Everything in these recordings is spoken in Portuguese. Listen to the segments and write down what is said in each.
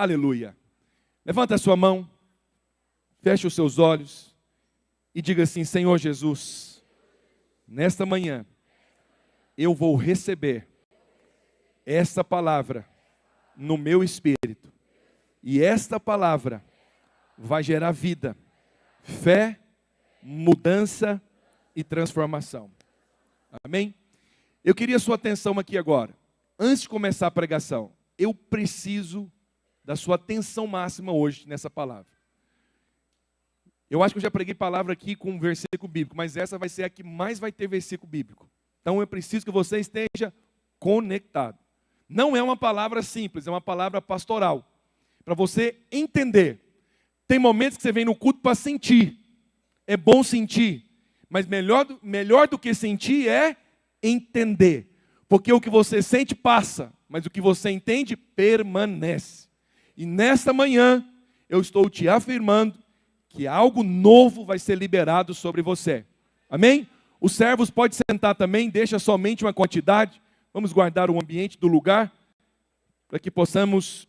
Aleluia. Levanta a sua mão, feche os seus olhos e diga assim: Senhor Jesus, nesta manhã eu vou receber esta palavra no meu espírito. E esta palavra vai gerar vida, fé, mudança e transformação. Amém? Eu queria sua atenção aqui agora. Antes de começar a pregação, eu preciso da sua atenção máxima hoje nessa palavra. Eu acho que eu já preguei palavra aqui com um versículo bíblico, mas essa vai ser a que mais vai ter versículo bíblico. Então eu preciso que você esteja conectado. Não é uma palavra simples, é uma palavra pastoral. Para você entender. Tem momentos que você vem no culto para sentir. É bom sentir. Mas melhor do que sentir é entender. Porque o que você sente passa, mas o que você entende permanece. E nesta manhã, eu estou te afirmando que algo novo vai ser liberado sobre você. Amém? Os servos podem sentar também, deixa somente uma quantidade. Vamos guardar o ambiente do lugar, para que possamos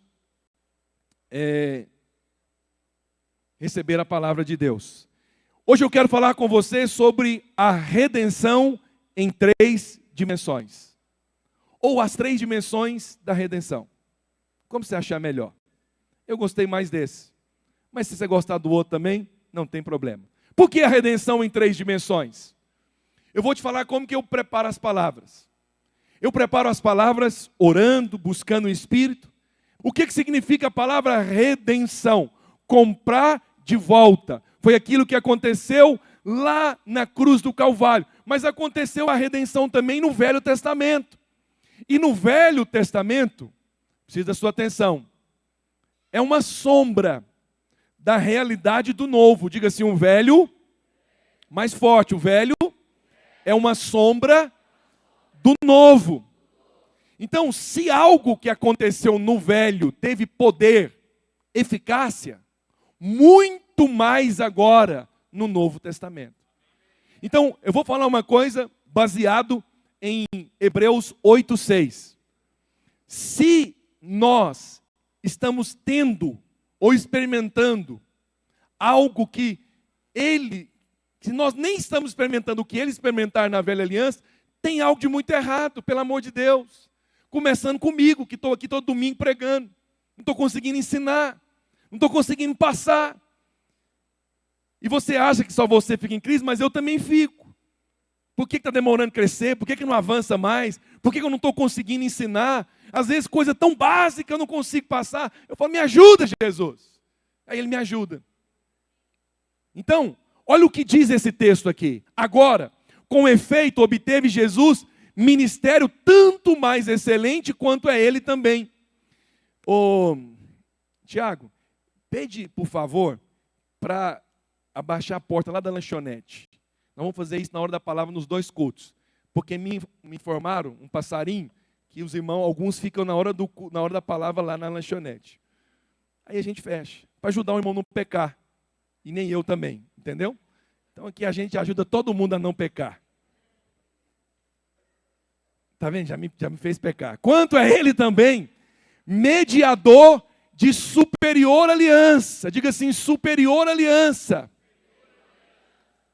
receber a palavra de Deus. Hoje eu quero falar com você sobre a redenção em 3 dimensões. Ou as 3 dimensões da redenção. Como você achar melhor? Eu gostei mais desse. Mas se você gostar do outro também, não tem problema. Por que a redenção em 3 dimensões? Eu vou te falar como que eu preparo as palavras. Eu preparo as palavras orando, buscando o Espírito. O que significa a palavra redenção? Comprar de volta. Foi aquilo que aconteceu lá na cruz do Calvário. Mas aconteceu a redenção também no Velho Testamento. E no Velho Testamento, precisa da sua atenção, é uma sombra da realidade do novo. Diga assim, um velho, mais forte, o velho é uma sombra do novo. Então, se algo que aconteceu no velho teve poder, eficácia, muito mais agora no Novo Testamento. Então, eu vou falar uma coisa baseado em Hebreus 8:6. Se nós estamos tendo ou experimentando algo que se nós nem estamos experimentando o que ele experimentar na velha aliança, tem algo de muito errado, pelo amor de Deus. Começando comigo, que estou aqui todo domingo pregando. Não estou conseguindo ensinar. Não estou conseguindo passar. E você acha que só você fica em crise, mas eu também fico. Por que está demorando a crescer? Por que não avança mais? Por que eu não estou conseguindo ensinar? Às vezes coisa tão básica eu não consigo passar. Eu falo, me ajuda, Jesus. Aí ele me ajuda. Então, olha o que diz esse texto aqui. Agora, com efeito, obteve Jesus ministério tanto mais excelente quanto é ele também. Tiago, pede, por favor, para abaixar a porta lá da lanchonete. Nós vamos fazer isso na hora da palavra nos 2 cultos. Porque me informaram, um passarinho, que os irmãos, alguns ficam na hora da palavra lá na lanchonete. Aí a gente fecha, para ajudar o irmão a não pecar. E nem eu também, entendeu? Então aqui a gente ajuda todo mundo a não pecar. Está vendo? Já me fez pecar. Quanto é ele também, mediador de superior aliança. Diga assim, superior aliança.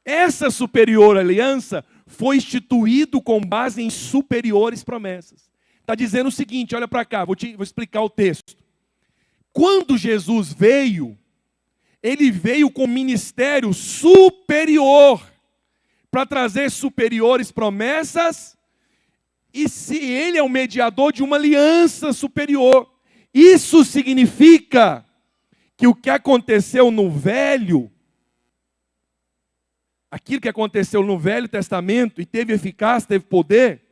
Essa superior aliança foi instituído com base em superiores promessas. Está dizendo o seguinte, olha para cá, vou explicar o texto. Quando Jesus veio, ele veio com ministério superior, para trazer superiores promessas, e se ele é o mediador de uma aliança superior. Isso significa que o que aconteceu no velho, aquilo que aconteceu no Velho Testamento, e teve eficácia, teve poder,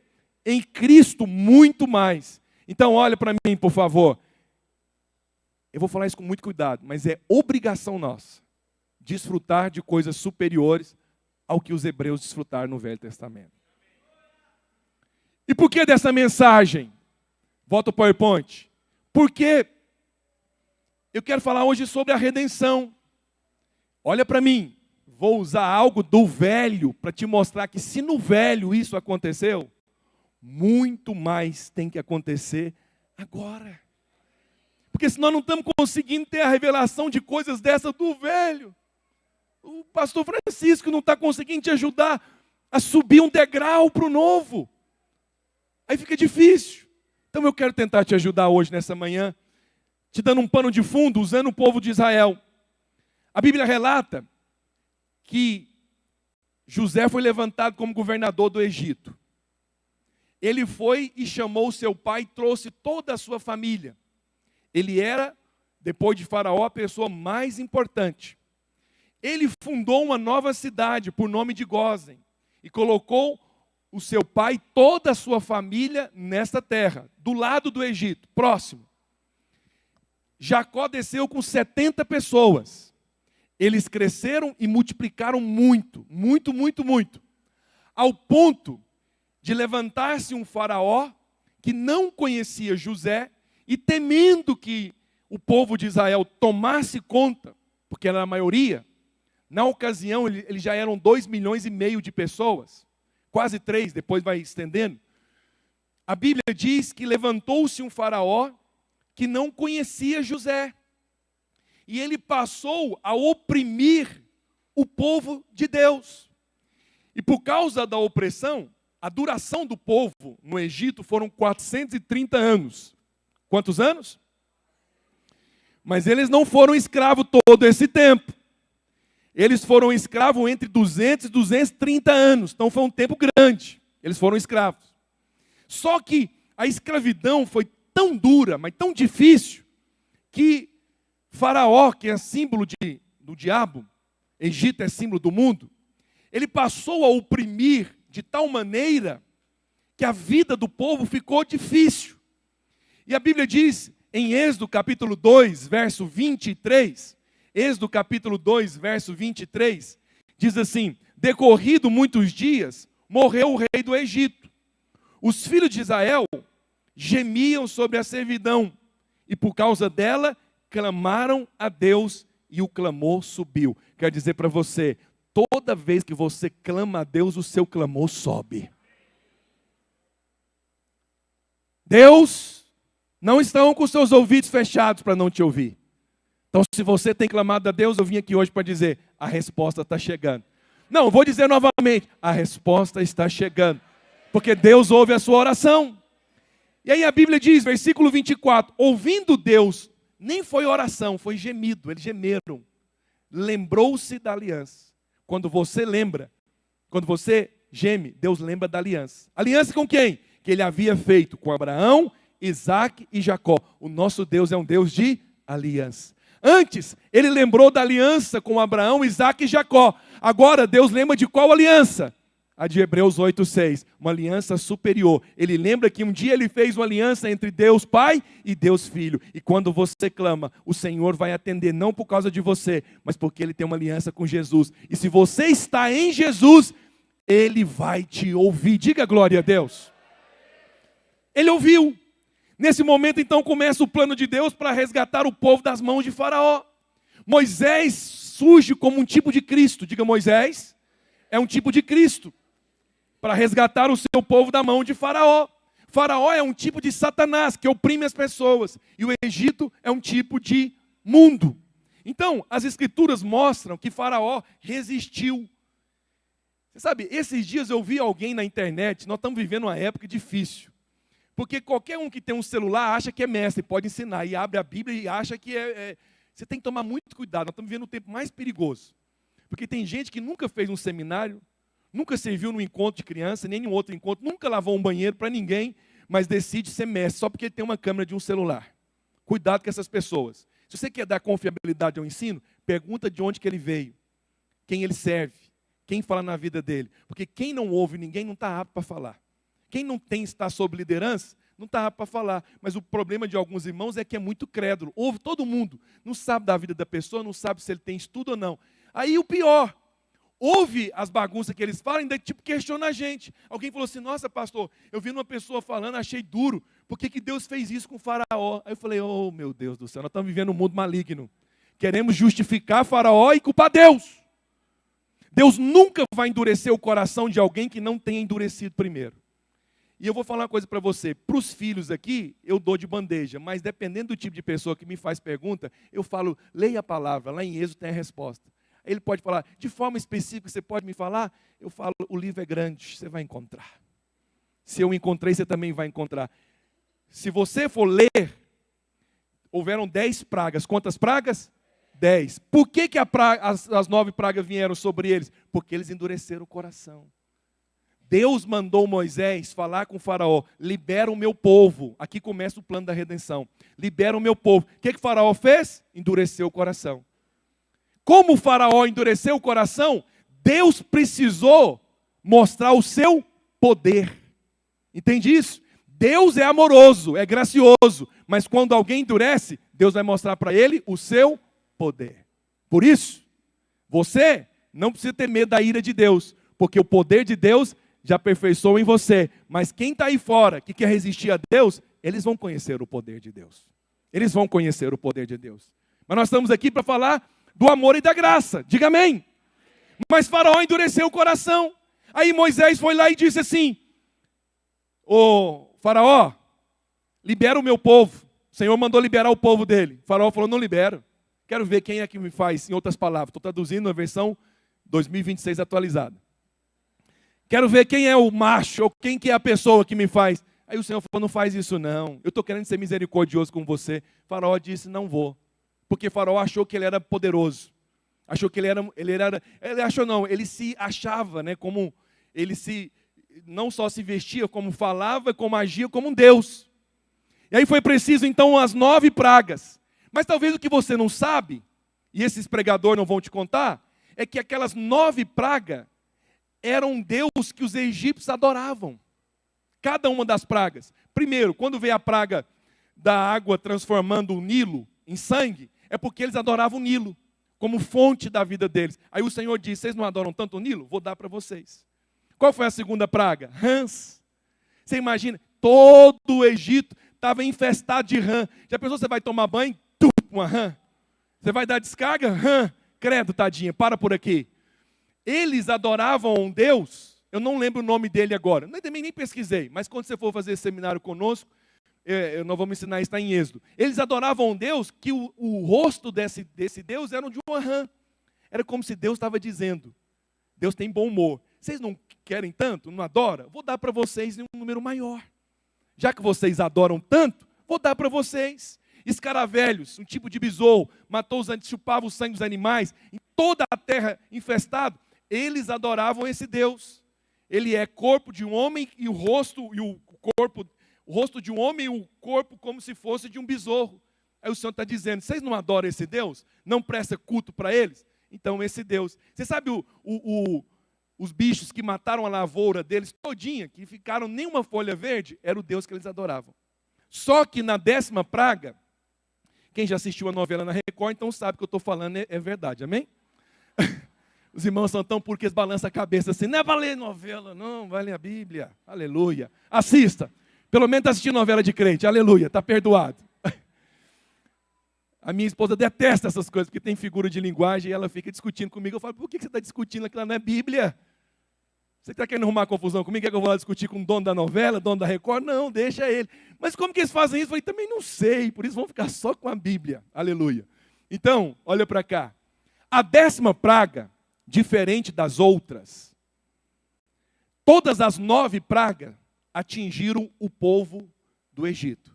em Cristo muito mais. Então olha para mim, por favor. Eu vou falar isso com muito cuidado, mas é obrigação nossa desfrutar de coisas superiores ao que os hebreus desfrutaram no Velho Testamento. E por que dessa mensagem? Volta ao PowerPoint. Porque eu quero falar hoje sobre a redenção. Olha para mim. Vou usar algo do velho para te mostrar que se no velho isso aconteceu, muito mais tem que acontecer agora. Porque senão não estamos conseguindo ter a revelação de coisas dessas do velho. O pastor Francisco não está conseguindo te ajudar a subir um degrau para o novo. Aí fica difícil. Então eu quero tentar te ajudar hoje, nessa manhã, te dando um pano de fundo, usando o povo de Israel. A Bíblia relata que José foi levantado como governador do Egito. Ele foi e chamou seu pai e trouxe toda a sua família. Ele era, depois de Faraó, a pessoa mais importante. Ele fundou uma nova cidade por nome de Gósen e colocou o seu pai e toda a sua família nesta terra, do lado do Egito, próximo. Jacó desceu com 70 pessoas. Eles cresceram e multiplicaram muito, muito, muito, muito. Ao ponto de levantar-se um faraó que não conhecia José e temendo que o povo de Israel tomasse conta, porque era a maioria. Na ocasião, eles já eram 2,5 milhões de pessoas, quase 3, depois vai estendendo. A Bíblia diz que levantou-se um faraó que não conhecia José. E ele passou a oprimir o povo de Deus. E por causa da opressão, a duração do povo no Egito foram 430 anos. Quantos anos? Mas eles não foram escravos todo esse tempo. Eles foram escravos entre 200 e 230 anos. Então foi um tempo grande. Eles foram escravos. Só que a escravidão foi tão dura, mas tão difícil, que Faraó, que é símbolo do diabo, Egito é símbolo do mundo, ele passou a oprimir de tal maneira que a vida do povo ficou difícil. E a Bíblia diz, em Êxodo capítulo 2, verso 23, Êxodo capítulo 2, verso 23, diz assim: decorrido muitos dias, morreu o rei do Egito. Os filhos de Israel gemiam sobre a servidão, e por causa dela, clamaram a Deus, e o clamor subiu. Quero dizer para você, toda vez que você clama a Deus, o seu clamor sobe. Deus não estão com seus ouvidos fechados para não te ouvir. Então, se você tem clamado a Deus, eu vim aqui hoje para dizer, a resposta está chegando. Não, vou dizer novamente, a resposta está chegando. Porque Deus ouve a sua oração. E aí a Bíblia diz, versículo 24, ouvindo Deus, nem foi oração, foi gemido, eles gemeram. Lembrou-se da aliança. Quando você lembra, quando você geme, Deus lembra da aliança. Aliança com quem? Que ele havia feito com Abraão, Isaac e Jacó. O nosso Deus é um Deus de aliança. Antes, ele lembrou da aliança com Abraão, Isaac e Jacó. Agora, Deus lembra de qual aliança? A de Hebreus 8:6, uma aliança superior. Ele lembra que um dia ele fez uma aliança entre Deus Pai e Deus Filho. E quando você clama, o Senhor vai atender, não por causa de você, mas porque ele tem uma aliança com Jesus. E se você está em Jesus, ele vai te ouvir. Diga glória a Deus. Ele ouviu. Nesse momento, então, começa o plano de Deus para resgatar o povo das mãos de Faraó. Moisés surge como um tipo de Cristo. Diga, Moisés é um tipo de Cristo para resgatar o seu povo da mão de Faraó. Faraó é um tipo de Satanás que oprime as pessoas. E o Egito é um tipo de mundo. Então, as Escrituras mostram que Faraó resistiu. Você sabe, esses dias eu vi alguém na internet, nós estamos vivendo uma época difícil. Porque qualquer um que tem um celular acha que é mestre, pode ensinar, e abre a Bíblia e acha que Você tem que tomar muito cuidado, nós estamos vivendo um tempo mais perigoso. Porque tem gente que nunca fez um seminário, nunca serviu num encontro de criança, nem em outro encontro, nunca lavou um banheiro para ninguém, mas decide ser mestre só porque ele tem uma câmera de um celular. Cuidado com essas pessoas. Se você quer dar confiabilidade ao ensino, pergunta de onde que ele veio, quem ele serve, quem fala na vida dele. Porque quem não ouve ninguém não está apto para falar. Quem não está sob liderança, não está apto para falar. Mas o problema de alguns irmãos é que é muito crédulo. Ouve todo mundo. Não sabe da vida da pessoa, não sabe se ele tem estudo ou não. Aí o pior, ouve as bagunças que eles falam e ainda tipo questiona a gente. Alguém falou assim, nossa pastor, eu vi uma pessoa falando, achei duro. Por que Deus fez isso com o Faraó? Aí eu falei, oh meu Deus do céu, nós estamos vivendo um mundo maligno. Queremos justificar Faraó e culpar Deus. Deus nunca vai endurecer o coração de alguém que não tenha endurecido primeiro. E eu vou falar uma coisa para você. Para os filhos aqui, eu dou de bandeja. Mas dependendo do tipo de pessoa que me faz pergunta, eu falo, leia a palavra. Lá em Êxodo tem a resposta. Ele pode falar, de forma específica, você pode me falar? Eu falo, o livro é grande, você vai encontrar. Se eu encontrei, você também vai encontrar. Se você for ler, houveram 10 pragas. Quantas pragas? 10. Por que as 9 pragas vieram sobre eles? Porque eles endureceram o coração. Deus mandou Moisés falar com o faraó, libera o meu povo. Aqui começa o plano da redenção. Libera o meu povo. O que o faraó fez? Endureceu o coração. Como o faraó endureceu o coração, Deus precisou mostrar o seu poder. Entende isso? Deus é amoroso, é gracioso, mas quando alguém endurece, Deus vai mostrar para ele o seu poder. Por isso, você não precisa ter medo da ira de Deus, porque o poder de Deus já aperfeiçoou em você. Mas quem está aí fora, que quer resistir a Deus, eles vão conhecer o poder de Deus. Eles vão conhecer o poder de Deus. Mas nós estamos aqui para falar do amor e da graça. Diga amém. Mas Faraó endureceu o coração. Aí Moisés foi lá e disse assim, ô Faraó, libera o meu povo. O Senhor mandou liberar o povo dele. O Faraó falou, não libero. Quero ver quem é que me faz, em outras palavras. Estou traduzindo a versão 2026 atualizada. Quero ver quem é o macho, ou quem que é a pessoa que me faz. Aí o Senhor falou, não faz isso não. Eu estou querendo ser misericordioso com você. Faraó disse, não vou. Porque Faraó achou que ele era poderoso. Achou que ele se achava, né, como não só se vestia, como falava, como agia, como um Deus. E aí foi preciso então as 9 pragas. Mas talvez o que você não sabe, e esses pregadores não vão te contar, é que aquelas 9 pragas eram um Deus que os egípcios adoravam. Cada uma das pragas. Primeiro, quando veio a praga da água transformando o Nilo em sangue, é porque eles adoravam o Nilo, como fonte da vida deles. Aí o Senhor disse, vocês não adoram tanto o Nilo? Vou dar para vocês. Qual foi a segunda praga? Rãs. Você imagina, todo o Egito estava infestado de rã. Já pensou, você vai tomar banho? Uma rã. Você vai dar descarga? Rã. Credo, tadinha, para por aqui. Eles adoravam um Deus, eu não lembro o nome dele agora, também nem pesquisei, mas quando você for fazer esse seminário conosco, nós vamos ensinar isso, está em Êxodo. Eles adoravam um Deus que o rosto desse Deus era de uma rã. Era como se Deus estava dizendo, Deus tem bom humor. Vocês não querem tanto? Não adoram? Vou dar para vocês em um número maior. Já que vocês adoram tanto, vou dar para vocês. Escaravelhos, um tipo de besouro, chupava o sangue dos animais, em toda a terra infestada, eles adoravam esse Deus. Ele é corpo de um homem e o rosto de um homem e o corpo como se fosse de um besouro. Aí o Senhor está dizendo, vocês não adoram esse Deus? Não presta culto para eles? Então esse Deus. Você sabe os bichos que mataram a lavoura deles todinha, que ficaram nenhuma folha verde, era o Deus que eles adoravam. Só que na 10ª praga, quem já assistiu a novela na Record, então sabe que eu estou falando é verdade, amém? Os irmãos são tão porque eles balançam a cabeça assim, não é vai ler novela, não, vai ler a Bíblia, aleluia. Assista, pelo menos está assistindo novela de crente, aleluia, está perdoado. A minha esposa detesta essas coisas, porque tem figura de linguagem e ela fica discutindo comigo. Eu falo, por que você está discutindo aquilo? Não é Bíblia? Você está querendo arrumar confusão comigo? Quer que eu vou lá discutir com o dono da novela, dono da Record? Não, deixa ele. Mas como que eles fazem isso? Eu falei, também não sei, por isso vão ficar só com a Bíblia. Aleluia. Então, olha para cá. A 10ª praga, diferente das outras, todas as 9 pragas atingiram o povo do Egito.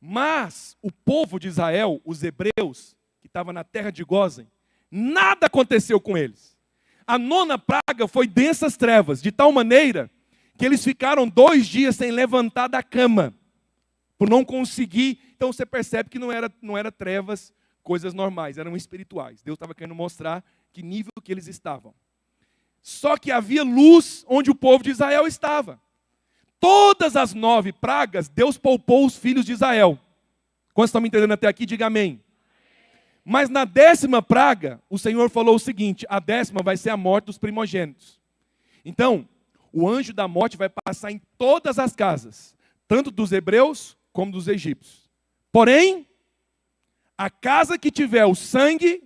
Mas o povo de Israel, os hebreus, que estavam na terra de Gósen, nada aconteceu com eles. A 9ª praga foi densas trevas, de tal maneira que eles ficaram 2 dias sem levantar da cama, por não conseguir. Então você percebe que não era trevas, coisas normais, eram espirituais. Deus estava querendo mostrar que nível que eles estavam. Só que havia luz onde o povo de Israel estava. Todas as 9 pragas, Deus poupou os filhos de Israel. Quantos estão me entendendo até aqui, diga amém. Mas na 10ª praga, o Senhor falou o seguinte, a 10ª vai ser a morte dos primogênitos. Então, o anjo da morte vai passar em todas as casas, tanto dos hebreus como dos egípcios. Porém, a casa que tiver o sangue,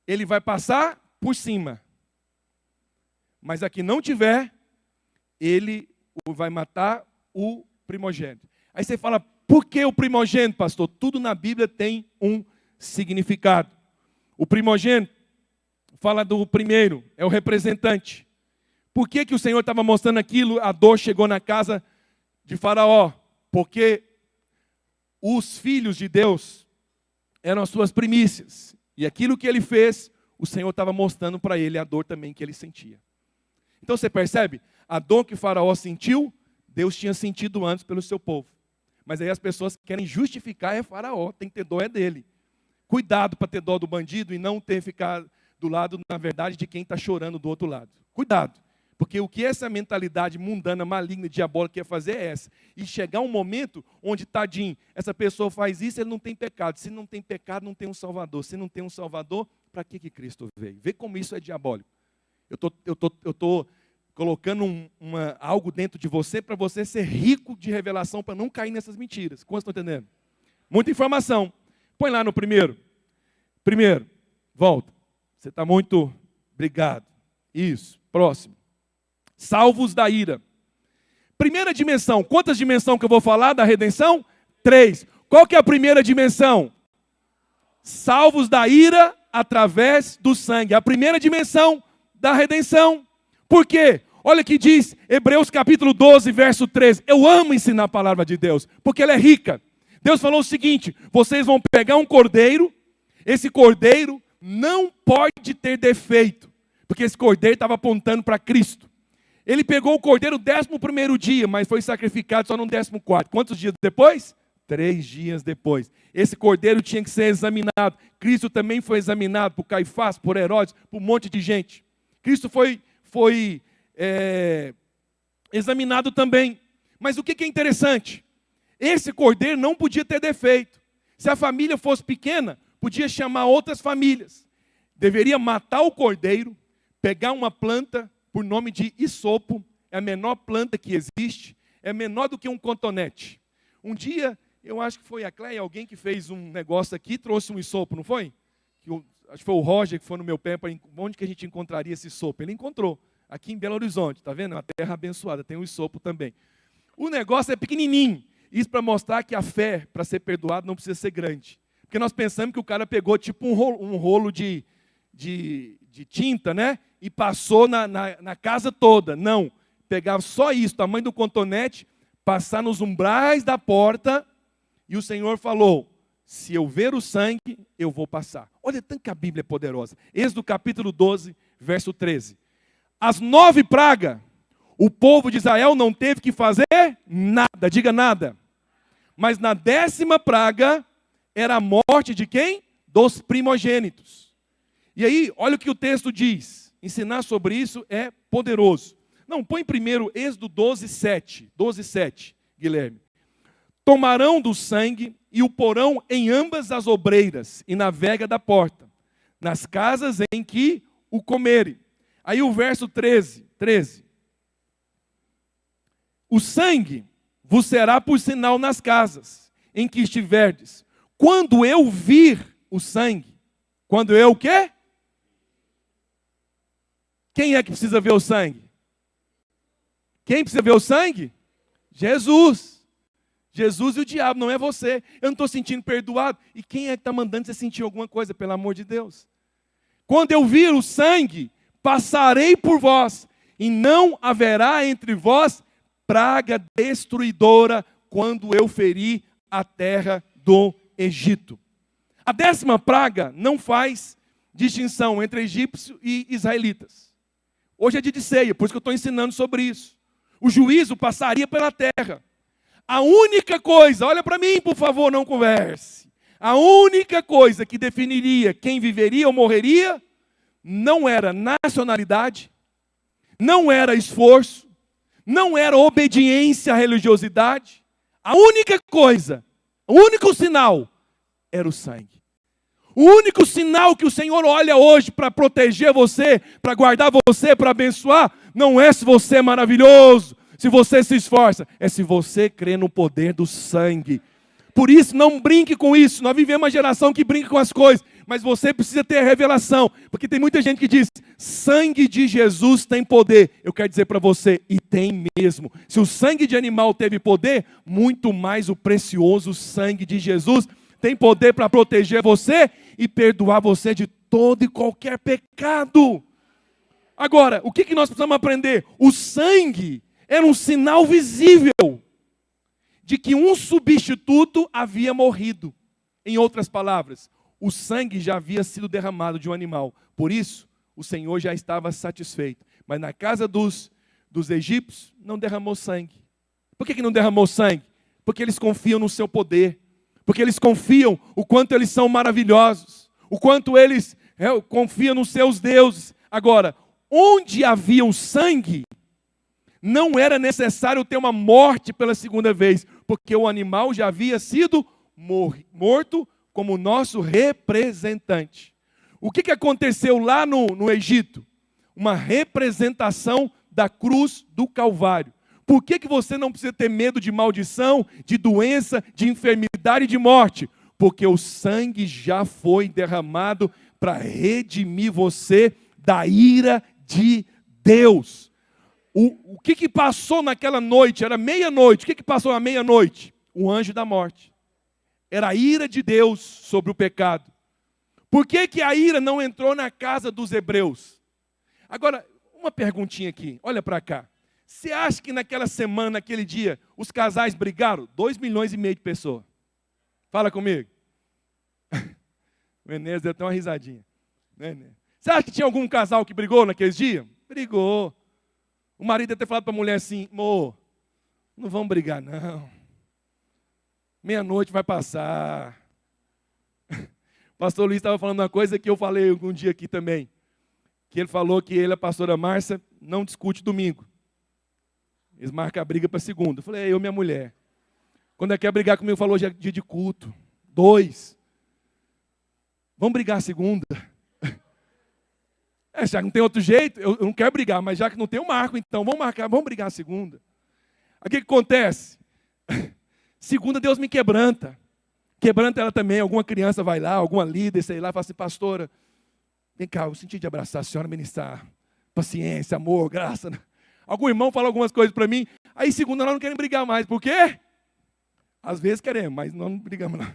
ele vai passar por cima. Mas a que não tiver, ele vai matar o primogênito. Aí você fala, por que o primogênito, pastor? Tudo na Bíblia tem um significado. O primogênito fala do primeiro, é o representante. Por que o Senhor estava mostrando aquilo? A dor chegou na casa de Faraó. Porque os filhos de Deus eram as suas primícias. E aquilo que ele fez, o Senhor estava mostrando para ele a dor também que ele sentia. Então você percebe? A dor que Faraó sentiu, Deus tinha sentido antes pelo seu povo. Mas aí as pessoas querem justificar, é Faraó, tem que ter dor é dele. Cuidado para ter dó do bandido e não ter ficado do lado, na verdade, de quem está chorando do outro lado. Cuidado. Porque o que essa mentalidade mundana, maligna, diabólica quer fazer é essa. E chegar um momento onde, tadinho, essa pessoa faz isso, ele não tem pecado. Se não tem pecado, não tem um Salvador. Se não tem um Salvador, para que Cristo veio? Vê como isso é diabólico. Eu tô colocando algo dentro de você para você ser rico de revelação, para não cair nessas mentiras. Como vocês estão entendendo? Muita informação. Põe lá no primeiro. Primeiro, volta. Você está muito... Obrigado. Isso. Próximo. Salvos da ira. Primeira dimensão. Quantas dimensões que eu vou falar da redenção? 3. Qual que é a primeira dimensão? Salvos da ira através do sangue. A primeira dimensão da redenção. Por quê? Olha que diz Hebreus capítulo 12, verso 13. Eu amo ensinar a palavra de Deus, porque ela é rica. Deus falou o seguinte, vocês vão pegar um cordeiro, esse cordeiro não pode ter defeito, porque esse cordeiro estava apontando para Cristo. Ele pegou o cordeiro 11º dia, mas foi sacrificado só no 14º. Quantos dias depois? 3 dias depois. Esse cordeiro tinha que ser examinado. Cristo também foi examinado por Caifás, por Herodes, por um monte de gente. Cristo foi examinado também. Mas o que é interessante? Esse cordeiro não podia ter defeito. Se a família fosse pequena, podia chamar outras famílias. Deveria matar o cordeiro, pegar uma planta por nome de isopo, é a menor planta que existe, é menor do que um cotonete. Um dia, eu acho que foi a Cleia, alguém que fez um negócio aqui, trouxe um isopo, não foi? Acho que foi o Roger que foi no meu pé, para onde que a gente encontraria esse isopo? Ele encontrou, aqui em Belo Horizonte, tá vendo? É uma terra abençoada, tem um isopo também. O negócio é pequenininho, isso para mostrar que a fé, para ser perdoado, não precisa ser grande. Porque nós pensamos que o cara pegou tipo um rolo de tinta, né? E passou na casa toda. Não, pegava só isso, tamanho do cotonete, passar nos umbrais da porta, e o Senhor falou, se eu ver o sangue, eu vou passar. Olha tanto que a Bíblia é poderosa. Êxodo capítulo 12, verso 13. As 9 pragas, o povo de Israel não teve que fazer nada, diga nada. Mas na 10ª praga, era a morte de quem? Dos primogênitos. E aí, olha o que o texto diz. Ensinar sobre isso é poderoso. Não, põe primeiro Êxodo 12, 7. 12, 7, Guilherme. Tomarão do sangue e o porão em ambas as obreiras e na vega da porta, nas casas em que o comerem. Aí o verso 13. O sangue vos será por sinal nas casas em que estiverdes. Quando eu vir o sangue, quando eu o quê? Quem é que precisa ver o sangue? Quem precisa ver o sangue? Jesus. Jesus e o diabo, não é você. Eu não estou sentindo perdoado. E quem é que está mandando você sentir alguma coisa, pelo amor de Deus? Quando eu vir o sangue, passarei por vós, e não haverá entre vós praga destruidora, quando eu ferir a terra do Egito. A 10ª praga não faz distinção entre egípcios e israelitas. Hoje é dia de ceia, por isso que eu estou ensinando sobre isso. O juízo passaria pela terra. A única coisa, olha para mim por favor, não converse. A única coisa que definiria quem viveria ou morreria, não era nacionalidade, não era esforço, não era obediência à religiosidade. A única coisa, o único sinal, era o sangue. O único sinal que o Senhor olha hoje para proteger você, para guardar você, para abençoar, não é se você é maravilhoso, se você se esforça, é se você crê no poder do sangue. Por isso, não brinque com isso. Nós vivemos uma geração que brinca com as coisas. mas você precisa ter a revelação, porque tem muita gente que diz, sangue de Jesus tem poder. Eu quero dizer para você, e tem mesmo. Se o sangue de animal teve poder, muito mais o precioso sangue de Jesus tem poder para proteger você e perdoar você de todo e qualquer pecado. Agora, o que nós precisamos aprender? O sangue era um sinal visível de que um substituto havia morrido. Em outras palavras, o sangue já havia sido derramado de um animal. Por isso, o Senhor já estava satisfeito. Mas na casa dos egípcios, não derramou sangue. Por que não derramou sangue? Porque eles confiam no seu poder. Porque eles confiam o quanto eles são maravilhosos. O quanto eles confiam nos seus deuses. Agora, onde havia um sangue, não era necessário ter uma morte pela segunda vez, porque o animal já havia sido morto como nosso representante. O que aconteceu lá no Egito? Uma representação da cruz do Calvário. Por que você não precisa ter medo de maldição, de doença, de enfermidade e de morte? Porque o sangue já foi derramado para redimir você da ira de Deus. O que passou naquela noite? Era meia-noite. O que passou na meia-noite? O anjo da morte. Era a ira de Deus sobre o pecado. Por que a ira não entrou na casa dos hebreus? Agora, uma perguntinha aqui. Olha para cá. Você acha que naquela semana, naquele dia, os casais brigaram? 2,5 milhões de pessoas. Fala comigo. O Enéas deu até uma risadinha. Você acha que tinha algum casal que brigou naqueles dias? Brigou. O marido deve ter falado para a mulher assim, amor, não vamos brigar não. Meia-noite vai passar. O pastor Luiz estava falando uma coisa que eu falei algum dia aqui também. Que ele falou que ele e a pastora Márcia não discute domingo. Eles marcam a briga para segunda. Eu falei, eu e minha mulher. Quando ela quer brigar comigo, falou, hoje é dia de culto. 2. Vamos brigar segunda. Já que não tem outro jeito, eu não quero brigar, mas já que não tem, eu marco, então vamos brigar segunda. Aí o que acontece? Segunda Deus me quebranta. Quebranta ela também, alguma criança vai lá, alguma líder, sei lá, fala assim, pastora, vem cá, eu senti de abraçar a senhora, ministrar paciência, amor, graça. Algum irmão fala algumas coisas para mim, aí segunda nós não queremos brigar mais, por quê? Às vezes queremos, mas nós não brigamos não.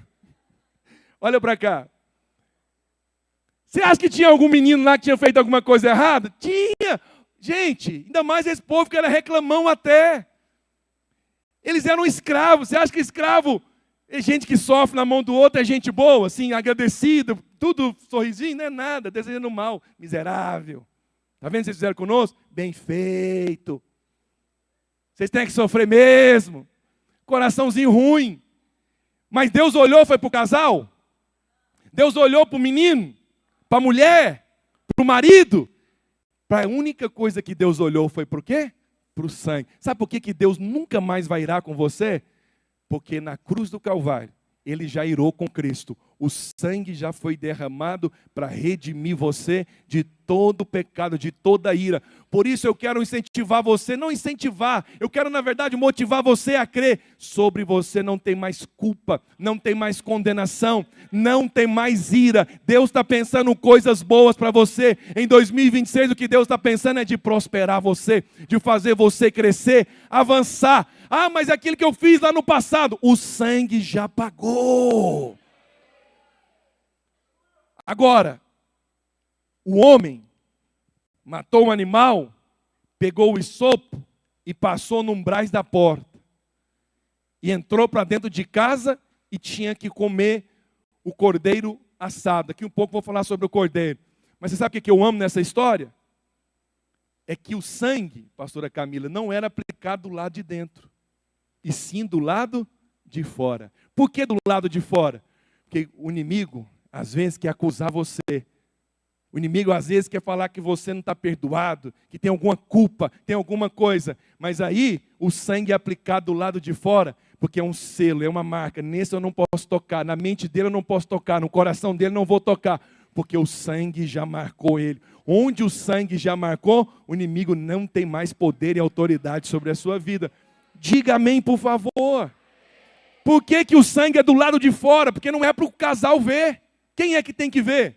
Olha para cá. Você acha que tinha algum menino lá que tinha feito alguma coisa errada? Tinha! Gente, ainda mais esse povo que era reclamão até. Eles eram escravos. Você acha que escravo é gente que sofre na mão do outro, é gente boa, assim, agradecida, tudo sorrisinho? Não é nada, desejando mal. Miserável. Está vendo o que vocês fizeram conosco? Bem feito. Vocês têm que sofrer mesmo. Coraçãozinho ruim. Mas Deus olhou, foi para o casal? Deus olhou para o menino? Para a mulher, para o marido, para a única coisa que Deus olhou foi para o quê? Para o sangue. Sabe por que Deus nunca mais vai irar com você? Porque na cruz do Calvário, Ele já irou com Cristo. O sangue já foi derramado para redimir você de todo o pecado, de toda a ira. Por isso eu quero incentivar você, não incentivar, eu quero na verdade motivar você a crer. Sobre você não tem mais culpa, não tem mais condenação, não tem mais ira. Deus está pensando coisas boas para você. Em 2026 o que Deus está pensando é de prosperar você, de fazer você crescer, avançar. Ah, mas aquilo que eu fiz lá no passado, o sangue já pagou. Agora, o homem matou um animal, pegou o hisopo e passou no umbrais da porta. E entrou para dentro de casa e tinha que comer o cordeiro assado. Aqui um pouco vou falar sobre o cordeiro. Mas você sabe o que eu amo nessa história? É que o sangue, pastora Camila, não era aplicado do lado de dentro, e sim do lado de fora. Por que do lado de fora? Porque o inimigo às vezes quer acusar você. O inimigo às vezes quer falar que você não está perdoado, que tem alguma culpa, tem alguma coisa. Mas aí o sangue é aplicado do lado de fora, porque é um selo, é uma marca. Nesse eu não posso tocar, na mente dele eu não posso tocar, no coração dele eu não vou tocar, porque o sangue já marcou ele. Onde o sangue já marcou, o inimigo não tem mais poder e autoridade sobre a sua vida. Diga amém, por favor. Por que o sangue é do lado de fora? Porque não é para o casal ver. Quem é que tem que ver?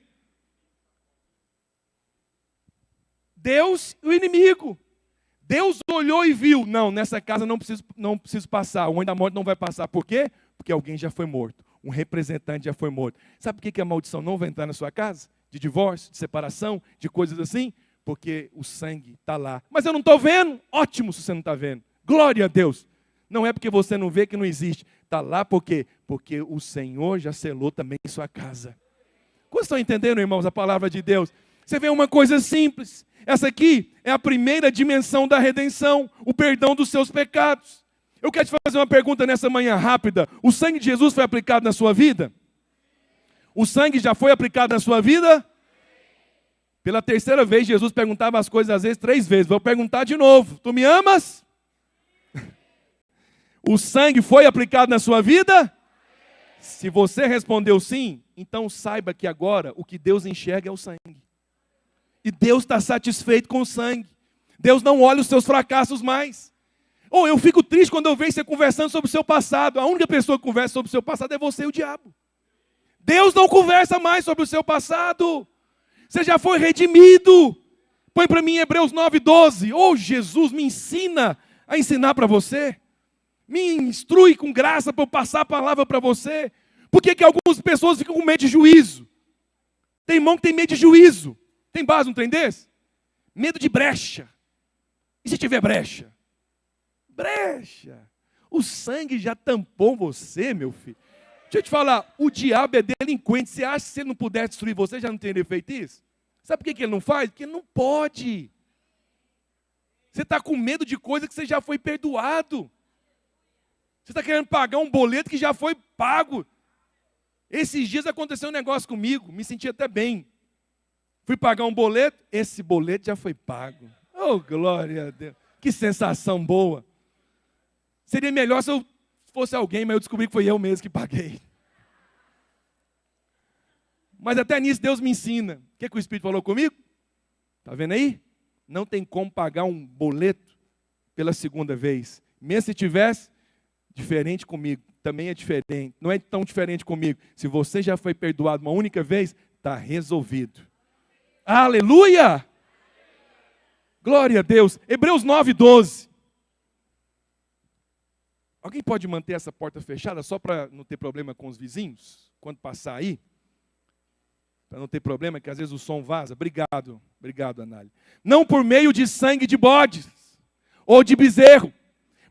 Deus e o inimigo. Deus olhou e viu, não, nessa casa não preciso passar, o anjo da morte não vai passar. Por quê? Porque alguém já foi morto, um representante já foi morto. Sabe por que a maldição não vai entrar na sua casa? De divórcio, de separação, de coisas assim? Porque o sangue está lá. Mas eu não estou vendo? Ótimo se você não está vendo. Glória a Deus. Não é porque você não vê que não existe. Está lá por quê? Porque o Senhor já selou também em sua casa. Quantos estão entendendo, irmãos, a palavra de Deus? Você vê uma coisa simples. Essa aqui é a primeira dimensão da redenção, o perdão dos seus pecados. Eu quero te fazer uma pergunta nessa manhã rápida. O sangue de Jesus foi aplicado na sua vida? O sangue já foi aplicado na sua vida? Pela terceira vez, Jesus perguntava as coisas às vezes 3 vezes. Vou perguntar de novo. Tu me amas? O sangue foi aplicado na sua vida? Se você respondeu sim, então saiba que agora o que Deus enxerga é o sangue. E Deus está satisfeito com o sangue. Deus não olha os seus fracassos mais. Eu fico triste quando eu vejo você conversando sobre o seu passado. A única pessoa que conversa sobre o seu passado é você e o diabo. Deus não conversa mais sobre o seu passado. Você já foi redimido. Põe para mim Hebreus 9:12. Jesus, me ensina a ensinar para você. Me instrui com graça para eu passar a palavra para você. Por que algumas pessoas ficam com medo de juízo? Tem irmão que tem medo de juízo. Tem base num trem desse? Medo de brecha. E se tiver brecha? Brecha. O sangue já tampou você, meu filho. Deixa eu te falar, o diabo é delinquente. Você acha que se ele não puder destruir você, já não teria feito isso? Sabe por que ele não faz? Porque ele não pode. Você está com medo de coisa que você já foi perdoado. Você está querendo pagar um boleto que já foi pago. Esses dias aconteceu um negócio comigo, me senti até bem. Fui pagar um boleto, esse boleto já foi pago. Oh, glória a Deus. Que sensação boa. Seria melhor se eu fosse alguém, mas eu descobri que foi eu mesmo que paguei. Mas até nisso Deus me ensina. O que o Espírito falou comigo? Está vendo aí? Não tem como pagar um boleto pela segunda vez. Mesmo se tivesse, diferente comigo. Também é diferente. Não é tão diferente comigo. Se você já foi perdoado uma única vez, está resolvido. Aleluia! Glória a Deus. Hebreus 9:12. Alguém pode manter essa porta fechada só para não ter problema com os vizinhos? Quando passar aí? Para não ter problema, que às vezes o som vaza. Obrigado, Anália. Não por meio de sangue de bodes ou de bezerro,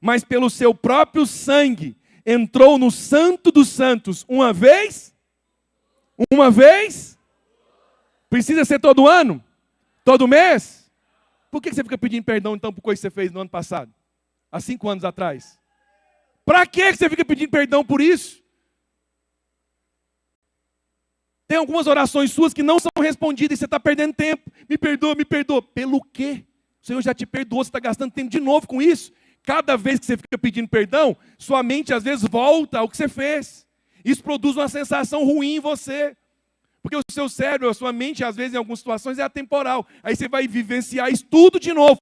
mas pelo seu próprio sangue, entrou no Santo dos Santos uma vez? Precisa ser todo ano? Todo mês? Por que você fica pedindo perdão então por coisa que você fez no ano passado? Há 5 anos atrás? Para que você fica pedindo perdão por isso? Tem algumas orações suas que não são respondidas e você está perdendo tempo. Me perdoa. Pelo quê? O Senhor já te perdoou, você está gastando tempo de novo com isso. Cada vez que você fica pedindo perdão, sua mente às vezes volta ao que você fez. Isso produz uma sensação ruim em você. Porque o seu cérebro, a sua mente, às vezes, em algumas situações, é atemporal. Aí você vai vivenciar isso tudo de novo.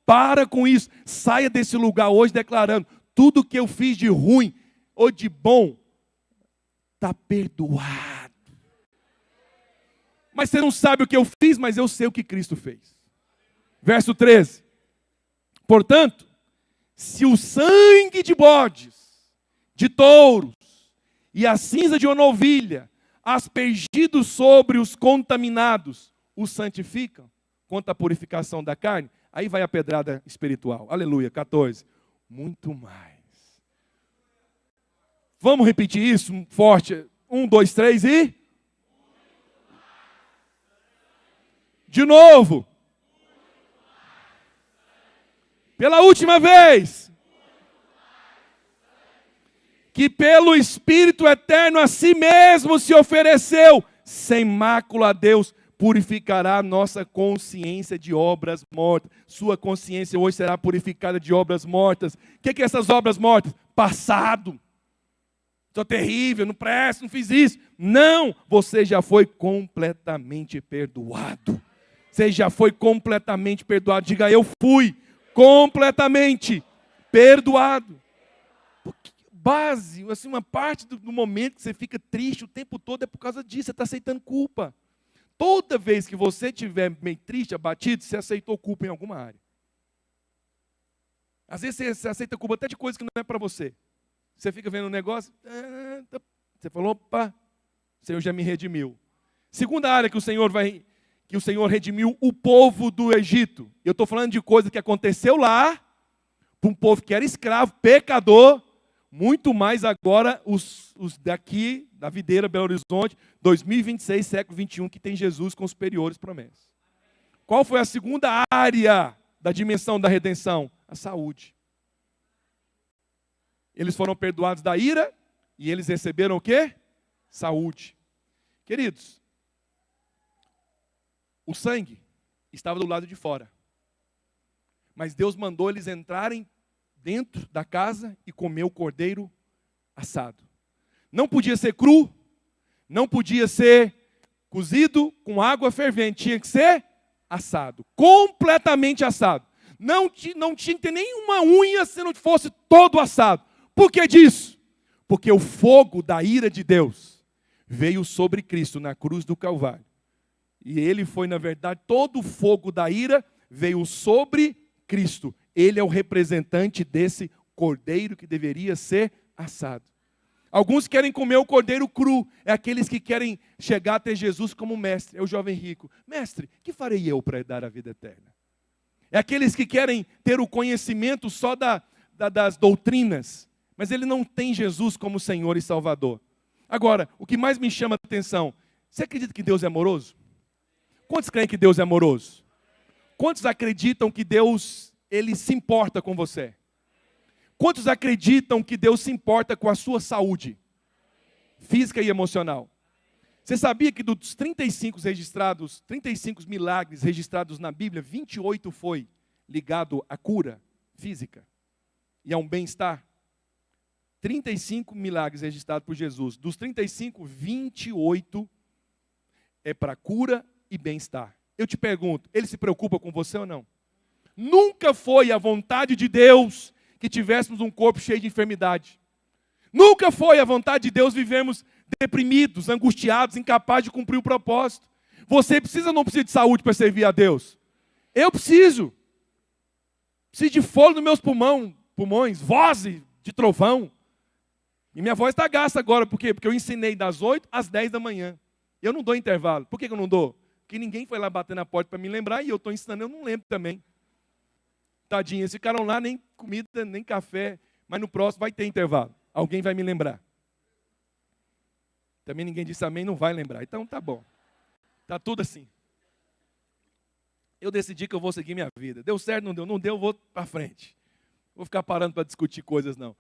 Para com isso. Saia desse lugar hoje declarando: tudo que eu fiz de ruim ou de bom, está perdoado. Mas você não sabe o que eu fiz, mas eu sei o que Cristo fez. Verso 13. Portanto, se o sangue de bodes, de touros e a cinza de uma novilha, aspergidos sobre os contaminados, os santificam, quanto à purificação da carne, aí vai a pedrada espiritual. Aleluia, 14. Muito mais. Vamos repetir isso forte. 1, 2, 3 e... De novo. Pela última vez. Que pelo Espírito eterno a si mesmo se ofereceu, sem mácula a Deus, purificará a nossa consciência de obras mortas. Sua consciência hoje será purificada de obras mortas. O que é essas obras mortas? Passado. Sou terrível, não presto, não fiz isso. Não, você já foi completamente perdoado. Você já foi completamente perdoado. Diga, eu fui completamente perdoado. base, assim, uma parte do momento que você fica triste o tempo todo é por causa disso, você está aceitando culpa. Toda vez que você estiver meio triste, abatido, você aceitou culpa em alguma área. Às vezes você aceita culpa até de coisas que não é para você. Você fica vendo um negócio, você falou, opa, o Senhor já me redimiu. Segunda área que o Senhor redimiu o povo do Egito. Eu estou falando de coisa que aconteceu lá, para um povo que era escravo, pecador, muito mais agora os daqui, da videira Belo Horizonte, 2026, século 21, que tem Jesus com superiores promessas. Qual foi a segunda área da dimensão da redenção? A saúde. Eles foram perdoados da ira e eles receberam o quê? Saúde. Queridos, o sangue estava do lado de fora. Mas Deus mandou eles entrarem dentro da casa e comer o cordeiro assado. Não podia ser cru, não podia ser cozido com água fervente, tinha que ser assado, completamente assado. Não tinha que ter nenhuma unha se não fosse todo assado. Por que disso? Porque o fogo da ira de Deus veio sobre Cristo na cruz do Calvário. E ele foi, na verdade, todo o fogo da ira veio sobre Cristo. Ele é o representante desse cordeiro que deveria ser assado. Alguns querem comer o cordeiro cru. É aqueles que querem chegar até Jesus como mestre. É o jovem rico. Mestre, que farei eu para dar a vida eterna? É aqueles que querem ter o conhecimento só das doutrinas. Mas ele não tem Jesus como Senhor e Salvador. Agora, o que mais me chama a atenção, você acredita que Deus é amoroso? Quantos creem que Deus é amoroso? Quantos acreditam que Deus, Ele se importa com você? Quantos acreditam que Deus se importa com a sua saúde? Física e emocional. Você sabia que dos 35 milagres registrados na Bíblia, 28 foi ligado à cura física e a um bem-estar? 35 milagres registrados por Jesus. Dos 35, 28 é para cura e bem-estar. Eu te pergunto, ele se preocupa com você ou não? Nunca foi a vontade de Deus que tivéssemos um corpo cheio de enfermidade. Nunca foi a vontade de Deus vivermos deprimidos, angustiados, incapazes de cumprir o propósito. Você precisa ou não precisa de saúde para servir a Deus? Eu preciso. Preciso de fôlego nos meus pulmões, voz de trovão. E minha voz está gasta agora, por quê? Porque eu ensinei das 8 às 10 da manhã. Eu não dou intervalo. Por que eu não dou? Porque ninguém foi lá bater na porta para me lembrar e eu estou ensinando, eu não lembro também. Tadinho, eles ficaram lá, nem comida, nem café, mas no próximo vai ter intervalo. Alguém vai me lembrar. Também ninguém disse amém, não vai lembrar. Então tá bom. Tá tudo assim. Eu decidi que eu vou seguir minha vida. Deu certo, não deu? Não deu, eu vou para frente. Vou ficar parando para discutir coisas, não.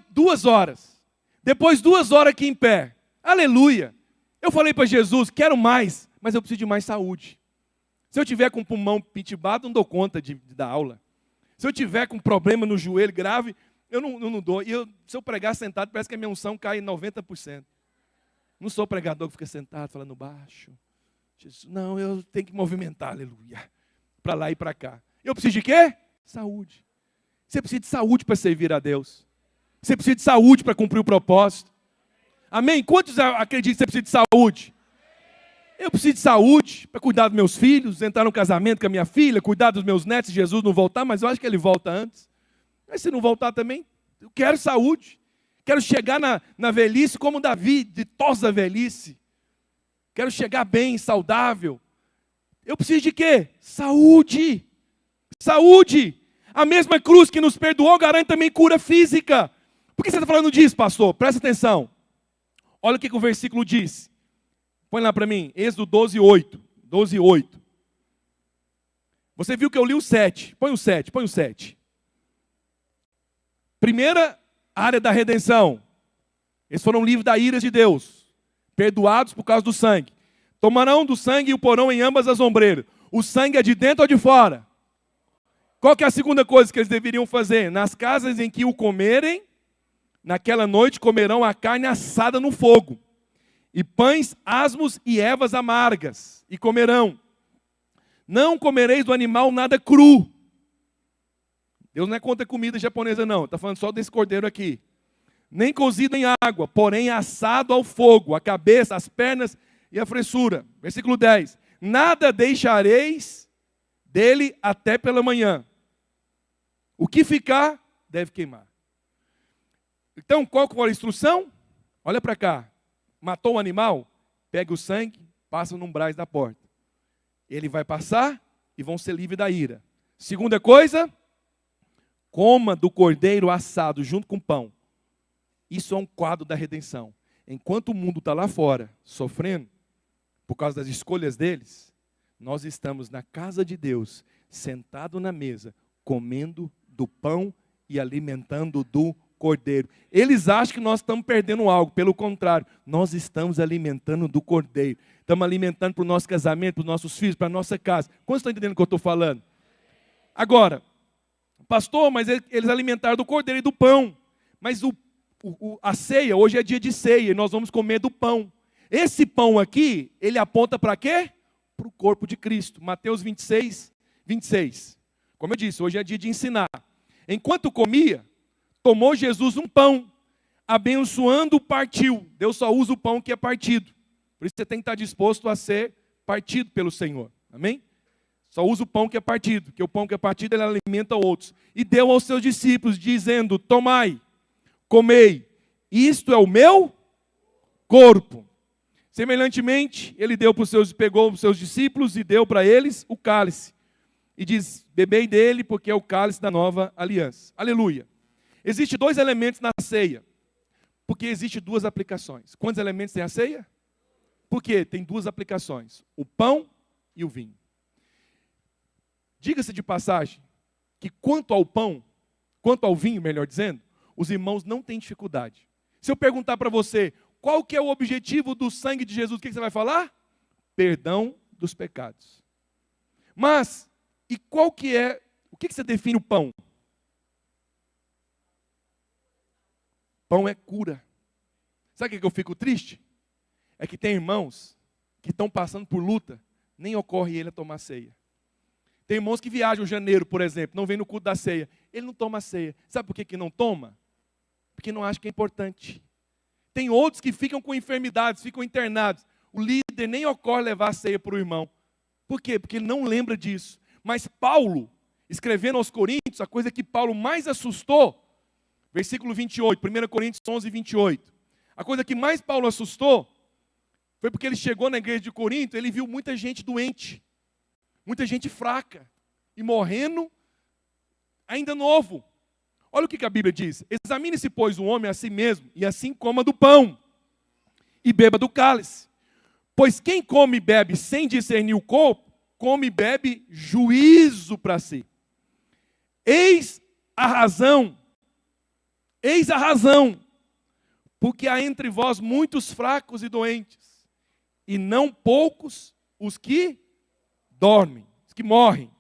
2 horas. Depois 2 horas aqui em pé. Aleluia. Eu falei para Jesus, quero mais, mas eu preciso de mais saúde. Se eu tiver com o pulmão pitibado, não dou conta de dar aula. Se eu tiver com problema no joelho grave, eu não dou. Se eu pregar sentado, parece que a minha unção cai em 90%. Não sou pregador que fica sentado, falando baixo. Jesus, não, eu tenho que movimentar, aleluia. Para lá e para cá. Eu preciso de quê? Saúde. Você precisa de saúde para servir a Deus. Você precisa de saúde para cumprir o propósito. Amém? Quantos acreditam que você precisa de saúde? Eu preciso de saúde para cuidar dos meus filhos, entrar no casamento com a minha filha, cuidar dos meus netos, se Jesus não voltar, mas eu acho que ele volta antes. Mas se não voltar também, eu quero saúde. Quero chegar na velhice como Davi, ditosa velhice. Quero chegar bem, saudável. Eu preciso de quê? Saúde. Saúde. A mesma cruz que nos perdoou garante também cura física. Por que você está falando disso, pastor? Presta atenção. Olha o que o versículo diz. Põe lá para mim, Êxodo 12:8. 12:8. Você viu que eu li o 7. Põe o 7. Primeira área da redenção. Eles foram livres da ira de Deus. Perdoados por causa do sangue. Tomarão do sangue e o porão em ambas as ombreiras. O sangue é de dentro ou de fora? Qual que é a segunda coisa que eles deveriam fazer? Nas casas em que o comerem, naquela noite comerão a carne assada no fogo. E pães asmos e ervas amargas, e comerão. Não comereis do animal nada cru. Deus não é contra comida japonesa, não. Está falando só desse cordeiro aqui. nem cozido em água, porém assado ao fogo, a cabeça, as pernas e a fressura. Versículo 10. Nada deixareis dele até pela manhã. O que ficar, deve queimar. Então, qual foi a instrução? Olha para cá. Matou um animal, pega o sangue, passa no umbrais da porta. Ele vai passar e vão ser livres da ira. Segunda coisa, coma do cordeiro assado junto com pão. Isso é um quadro da redenção. Enquanto o mundo está lá fora, sofrendo, por causa das escolhas deles, nós estamos na casa de Deus, sentado na mesa, comendo do pão e alimentando do cordeiro. Eles acham que nós estamos perdendo algo, pelo contrário, nós estamos alimentando do cordeiro. Estamos alimentando para o nosso casamento, para os nossos filhos, para a nossa casa. Quantos estão entendendo o que eu estou falando? Agora, pastor, mas eles alimentaram do cordeiro e do pão. Mas a ceia, hoje é dia de ceia, e nós vamos comer do pão. Esse pão aqui, ele aponta para quê? Para o corpo de Cristo. Mateus 26, 26. Como eu disse, hoje é dia de ensinar. Enquanto comia, tomou Jesus um pão, abençoando, partiu. Deus só usa o pão que é partido. Por isso você tem que estar disposto a ser partido pelo Senhor. Amém? Só usa o pão que é partido, porque o pão que é partido, ele alimenta outros. E deu aos seus discípulos, dizendo, tomai, comei, isto é o meu corpo. Semelhantemente, ele pegou para os seus discípulos e deu para eles o cálice. E diz, bebei dele, porque é o cálice da nova aliança. Aleluia. Existem dois elementos na ceia, porque existem duas aplicações. Quantos elementos tem a ceia? Porque tem duas aplicações, o pão e o vinho. Diga-se de passagem, que quanto ao pão, quanto ao vinho, melhor dizendo, os irmãos não têm dificuldade. Se eu perguntar para você, qual que é o objetivo do sangue de Jesus, o que você vai falar? Perdão dos pecados. Mas, e qual que é, o que você define o pão? Pão é cura. Sabe o que eu fico triste? É que tem irmãos que estão passando por luta, nem ocorre ele a tomar ceia. Tem irmãos que viajam em janeiro, por exemplo, não vem no culto da ceia. Ele não toma ceia. Sabe por que não toma? Porque não acha que é importante. Tem outros que ficam com enfermidades, ficam internados. O líder nem ocorre levar a ceia para o irmão. Por quê? Porque ele não lembra disso. Mas Paulo, escrevendo aos Coríntios, a coisa que Paulo mais assustou, versículo 28, 1 Coríntios 11, 28. A coisa que mais Paulo assustou foi porque ele chegou na igreja de Corinto, ele viu muita gente doente, muita gente fraca e morrendo ainda novo. Olha o que a Bíblia diz. Examine-se, pois, o homem a si mesmo, e assim coma do pão e beba do cálice. Pois quem come e bebe sem discernir o corpo, come e bebe juízo para si. Eis a razão, porque há entre vós muitos fracos e doentes, e não poucos os que dormem, os que morrem.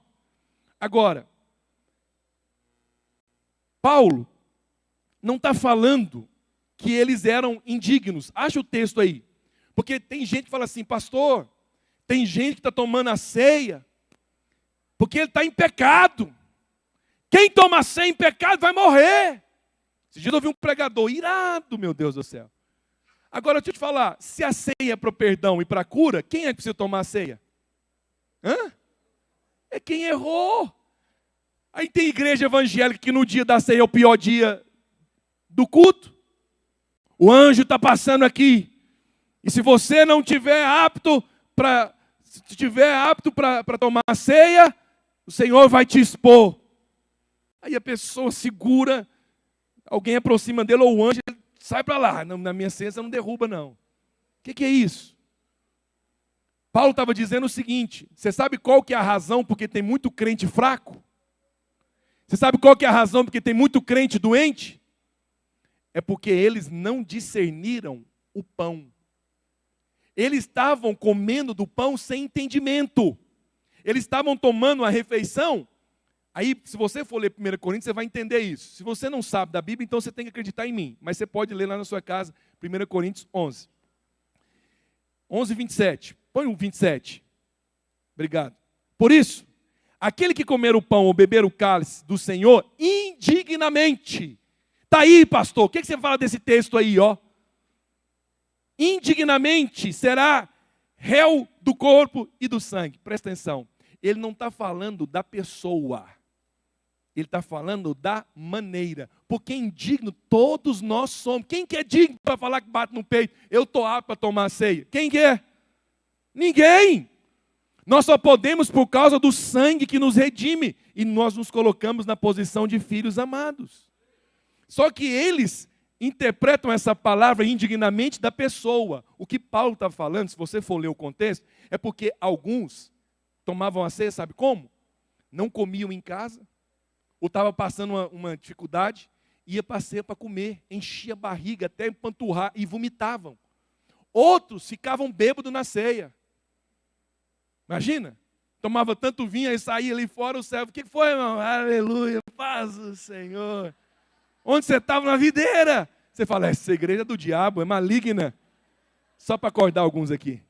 Agora, Paulo não está falando que eles eram indignos. Acha o texto aí. Porque tem gente que fala assim, pastor, tem gente que está tomando a ceia porque ele está em pecado. Quem toma ceia em pecado vai morrer. Esse dia eu ouvi um pregador irado, meu Deus do céu. Agora, deixa eu te falar, se a ceia é para o perdão e para a cura, quem é que precisa tomar a ceia? É quem errou. Aí tem igreja evangélica que no dia da ceia é o pior dia do culto. O anjo está passando aqui. E se você não tiver apto para tomar a ceia, o Senhor vai te expor. Aí a pessoa segura, alguém aproxima dele, ou o anjo, sai para lá. Na minha ceia você não derruba, não. O que é isso? Paulo estava dizendo o seguinte, você sabe qual que é a razão porque tem muito crente fraco? Você sabe qual que é a razão porque tem muito crente doente? É porque eles não discerniram o pão. Eles estavam comendo do pão sem entendimento. Eles estavam tomando a refeição. Aí, se você for ler 1 Coríntios, você vai entender isso. Se você não sabe da Bíblia, então você tem que acreditar em mim. Mas você pode ler lá na sua casa, 1 Coríntios 11. 11, 27. Põe o 27. Obrigado. Por isso, aquele que comer o pão ou beber o cálice do Senhor indignamente Tá aí, pastor, o que você fala desse texto aí, ó? Indignamente será réu do corpo e do sangue. Presta atenção, ele não está falando da pessoa, ele está falando da maneira. Porque indigno todos nós somos. Quem que é digno para falar que bate no peito? Eu estou apto para tomar a ceia. Quem que é? Ninguém. Nós só podemos por causa do sangue que nos redime. E nós nos colocamos na posição de filhos amados. Só que eles interpretam essa palavra indignamente da pessoa. O que Paulo está falando, se você for ler o contexto, é porque alguns tomavam a ceia, sabe como? Não comiam em casa, ou estava passando uma dificuldade, ia para a ceia para comer, enchia a barriga até empanturrar e vomitavam. Outros ficavam bêbados na ceia. Imagina, tomava tanto vinho, aí saía ali fora, o servo, o que foi, irmão? Aleluia, paz do Senhor. Onde você estava? Na videira. Você fala, essa igreja é do diabo, é maligna. Só para acordar alguns aqui.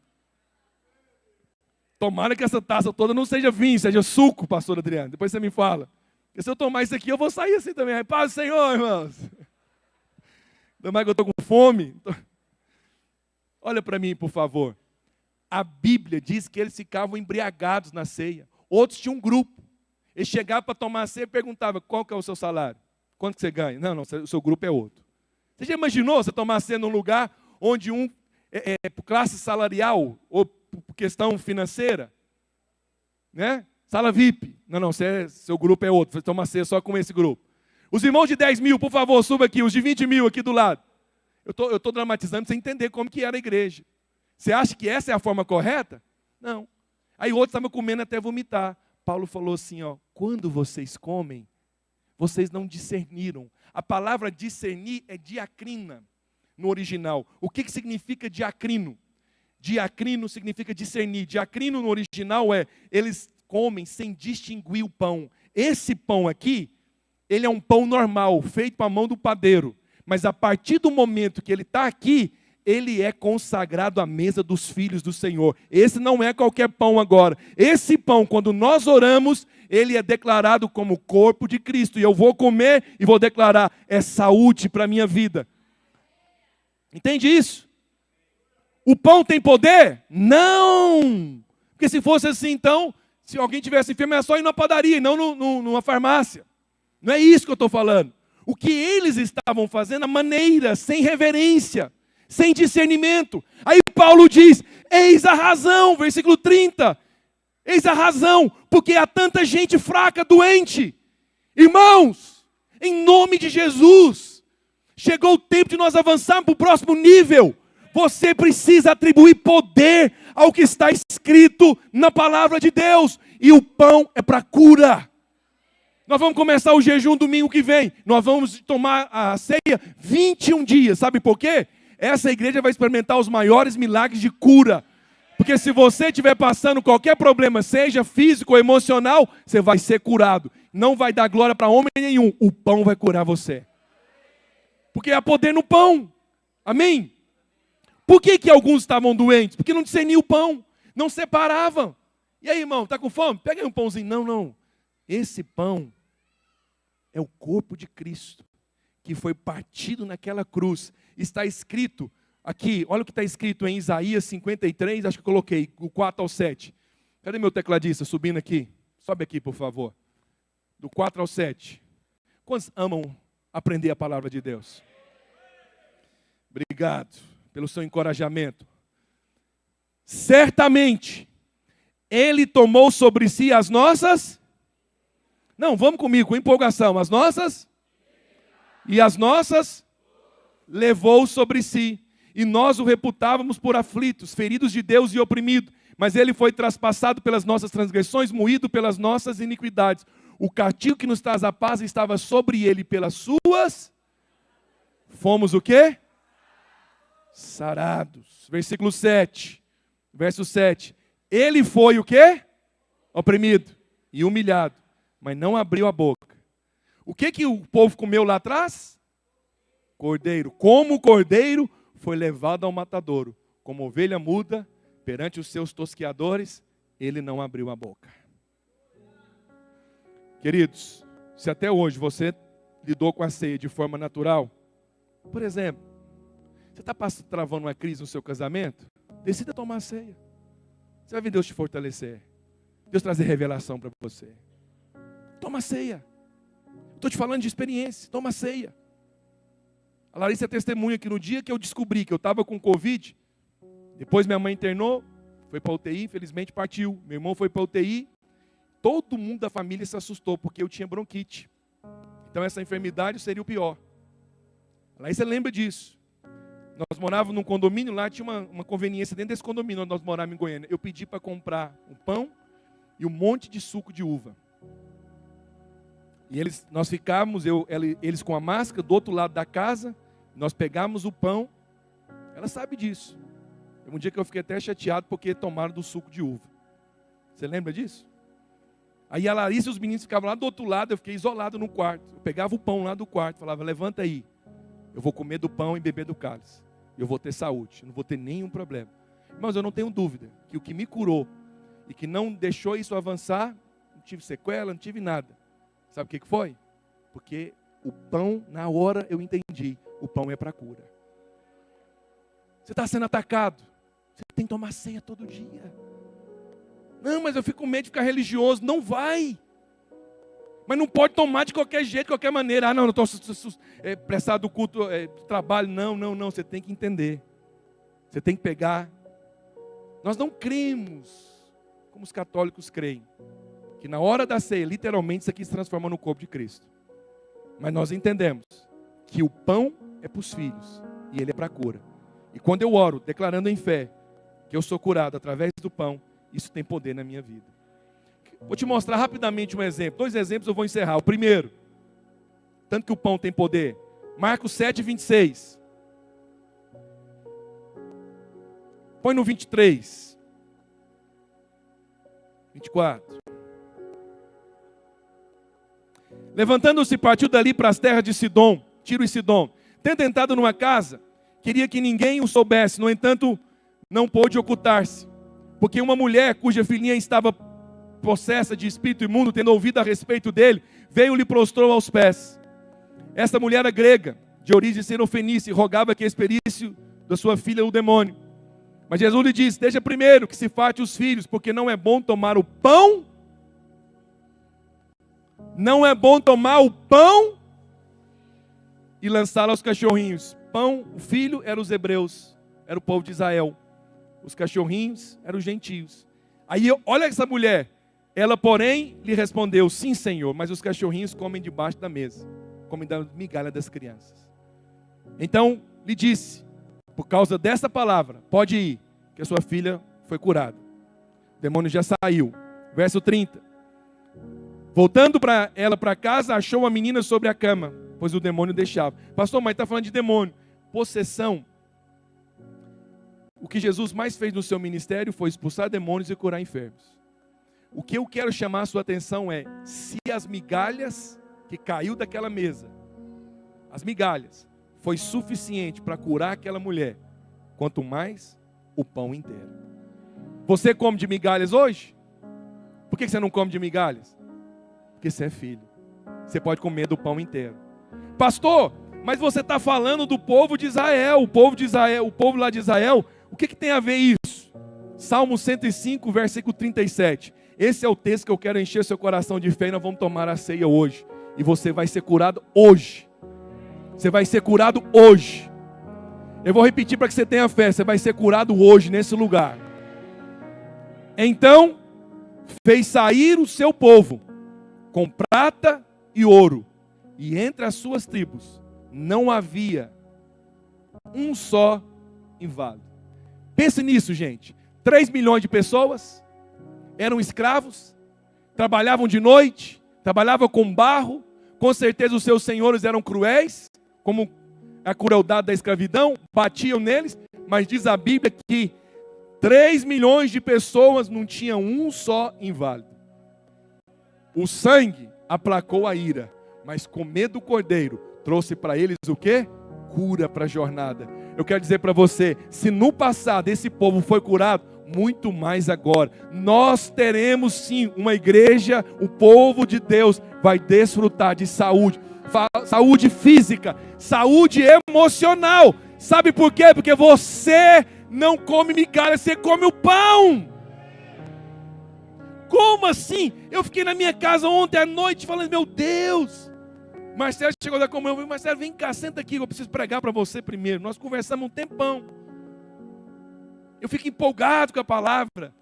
Tomara que essa taça toda não seja vinho, seja suco, pastor Adriano. Depois você me fala. Porque se eu tomar isso aqui, eu vou sair assim também. Paz do Senhor, irmãos. Ainda mais que eu estou com fome. Olha para mim, por favor. A Bíblia diz que eles ficavam embriagados na ceia. Outros tinham um grupo. Eles chegavam para tomar a ceia e perguntavam, qual que é o seu salário? Quanto que você ganha? Não, o seu grupo é outro. Você já imaginou você tomar a ceia num lugar onde um é por classe salarial ou por questão financeira? Né? Sala VIP. Não, seu grupo é outro. Você toma ceia só com esse grupo. Os irmãos de 10 mil, por favor, suba aqui. Os de 20 mil aqui do lado. Eu estou dramatizando para você entender como que era a igreja. Você acha que essa é a forma correta? Não. Aí outros estavam comendo até vomitar. Paulo falou assim, ó, quando vocês comem, vocês não discerniram. A palavra discernir é diacrina no original. O que significa diacrino? Diacrino significa discernir. Diacrino no original é, eles comem sem distinguir o pão. Esse pão aqui, ele é um pão normal, feito com a mão do padeiro. Mas a partir do momento que ele está aqui, ele é consagrado à mesa dos filhos do Senhor. Esse não é qualquer pão agora. Esse pão, quando nós oramos, ele é declarado como o corpo de Cristo. E eu vou comer e vou declarar, é saúde para a minha vida. Entende isso? O pão tem poder? Não! Porque se fosse assim, então, se alguém tivesse enfermo, era só ir na padaria e não numa farmácia. Não é isso que eu estou falando. O que eles estavam fazendo, a maneira, sem reverência, sem discernimento. Aí Paulo diz, eis a razão, versículo 30. Eis a razão, porque há tanta gente fraca, doente. Irmãos, em nome de Jesus, chegou o tempo de nós avançarmos para o próximo nível. Você precisa atribuir poder ao que está escrito na palavra de Deus. E o pão é para cura. Nós vamos começar o jejum domingo que vem. Nós vamos tomar a ceia 21 dias. Sabe por quê? Essa igreja vai experimentar os maiores milagres de cura. Porque se você estiver passando qualquer problema, seja físico ou emocional, você vai ser curado. Não vai dar glória para homem nenhum. O pão vai curar você. Porque há poder no pão. Amém? Por que alguns estavam doentes? Porque não discerniam o pão. Não separavam. E aí, irmão, está com fome? Pega aí um pãozinho. Não. Esse pão é o corpo de Cristo, que foi partido naquela cruz. Está escrito aqui, olha o que está escrito em Isaías 53, acho que eu coloquei, do 4 ao 7. Cadê meu tecladista subindo aqui? Sobe aqui, por favor. Do 4 ao 7. Quantos amam aprender a palavra de Deus? Obrigado pelo seu encorajamento. Certamente, Ele tomou sobre si as nossas... Não, vamos comigo, com empolgação. As nossas... E as nossas... levou sobre si. E nós o reputávamos por aflitos, feridos de Deus e oprimido. Mas ele foi traspassado pelas nossas transgressões, moído pelas nossas iniquidades. O castigo que nos traz a paz estava sobre ele, pelas suas... Fomos o quê? Sarados. Versículo 7. Verso 7. Ele foi o quê? Oprimido e humilhado, mas não abriu a boca. O que o povo comeu lá atrás? Cordeiro. Como o cordeiro foi levado ao matadouro, como ovelha muda perante os seus tosqueadores, ele não abriu a boca. Queridos, se até hoje você lidou com a ceia de forma natural? Por exemplo, você está travando uma crise no seu casamento? Decida tomar a ceia. Você vai ver Deus te fortalecer. Deus trazer revelação para você. Toma a ceia. Estou te falando de experiência. Toma a ceia. A Larissa é testemunha que no dia que eu descobri que eu estava com Covid, depois minha mãe internou, foi para a UTI, infelizmente partiu. Meu irmão foi para a UTI. Todo mundo da família se assustou, porque eu tinha bronquite. Então essa enfermidade seria o pior. A Larissa lembra disso. Nós morávamos num condomínio, lá tinha uma conveniência dentro desse condomínio, onde nós morávamos em Goiânia. Eu pedi para comprar um pão e um monte de suco de uva. E nós ficávamos, eles com a máscara, do outro lado da casa, nós pegávamos o pão. Ela sabe disso. Um dia que eu fiquei até chateado porque tomaram do suco de uva. Você lembra disso? Aí a Larissa e os meninos ficavam lá do outro lado, eu fiquei isolado no quarto. Eu pegava o pão lá do quarto, falava, levanta aí. Eu vou comer do pão e beber do cálice. Eu vou ter saúde, não vou ter nenhum problema. Mas eu não tenho dúvida que o que me curou e que não deixou isso avançar, não tive sequela, não tive nada. Sabe o que foi? Porque o pão, na hora eu entendi, o pão é para cura. Você está sendo atacado, você tem que tomar ceia todo dia. Não, mas eu fico com medo de ficar religioso. Não vai. Mas não pode tomar de qualquer jeito, de qualquer maneira. Ah, não, eu estou prestado do culto, trabalho. Não. Você tem que entender. Você tem que pegar. Nós não cremos, como os católicos creem, que na hora da ceia, literalmente, isso aqui se transforma no corpo de Cristo. Mas nós entendemos que o pão é para os filhos e ele é para a cura. E quando eu oro, declarando em fé, que eu sou curado através do pão, isso tem poder na minha vida. Vou te mostrar rapidamente um exemplo. 2 exemplos eu vou encerrar. O primeiro, tanto que o pão tem poder. Marcos 7, 26. Põe no 23. 24. Levantando-se, partiu dali para as terras de Sidom, Tiro e Sidom. Tendo entrado numa casa, queria que ninguém o soubesse. No entanto, não pôde ocultar-se. Porque uma mulher cuja filhinha estava possessa de espírito imundo, tendo ouvido a respeito dele, veio e lhe prostrou aos pés. Esta mulher era grega, de origem serofenícia, e rogava que expelisse da sua filha o demônio. Mas Jesus lhe disse, deixa primeiro que se farte os filhos, porque não é bom tomar o pão. Não é bom tomar o pão e lançá-lo aos cachorrinhos. Pão, o filho, eram os hebreus, era o povo de Israel. Os cachorrinhos eram os gentios. Aí, olha essa mulher. Ela, porém, lhe respondeu, sim, Senhor, mas os cachorrinhos comem debaixo da mesa. Comem da migalha das crianças. Então, lhe disse, por causa dessa palavra, pode ir, que a sua filha foi curada. O demônio já saiu. Verso 30. Voltando ela para casa, achou a menina sobre a cama, pois o demônio deixava. Pastor, mas está falando de demônio. Possessão. O que Jesus mais fez no seu ministério foi expulsar demônios e curar enfermos. O que eu quero chamar a sua atenção é, se as migalhas que caiu daquela mesa, as migalhas, foi suficiente para curar aquela mulher, quanto mais o pão inteiro. Você come de migalhas hoje? Por que você não come de migalhas? Porque você é filho. Você pode comer do pão inteiro. Pastor, mas você está falando do povo de Israel, o povo lá de Israel. O que tem a ver isso? Salmo 105, versículo 37. Esse é o texto que eu quero encher seu coração de fé e nós vamos tomar a ceia hoje. E você vai ser curado hoje. Você vai ser curado hoje. Eu vou repetir para que você tenha fé. Você vai ser curado hoje nesse lugar. Então, fez sair o seu povo com prata e ouro. E entre as suas tribos não havia um só inválido. Pense nisso, gente. 3 milhões de pessoas eram escravos, trabalhavam de noite, trabalhavam com barro. Com certeza os seus senhores eram cruéis, como a crueldade da escravidão, batiam neles. Mas diz a Bíblia que 3 milhões de pessoas não tinham um só inválido. O sangue aplacou a ira, mas com medo do cordeiro trouxe para eles o quê? Cura para a jornada. Eu quero dizer para você, se no passado esse povo foi curado, muito mais agora. Nós teremos sim uma igreja, o povo de Deus vai desfrutar de saúde. saúde física, saúde emocional. Sabe por quê? Porque você não come migalha, você come o pão. Como assim? Eu fiquei na minha casa ontem à noite falando, meu Deus. Marcelo chegou da comunhão, eu falei, Marcelo, vem cá, senta aqui, eu preciso pregar para você primeiro. Nós conversamos um tempão. Eu fico empolgado com a palavra.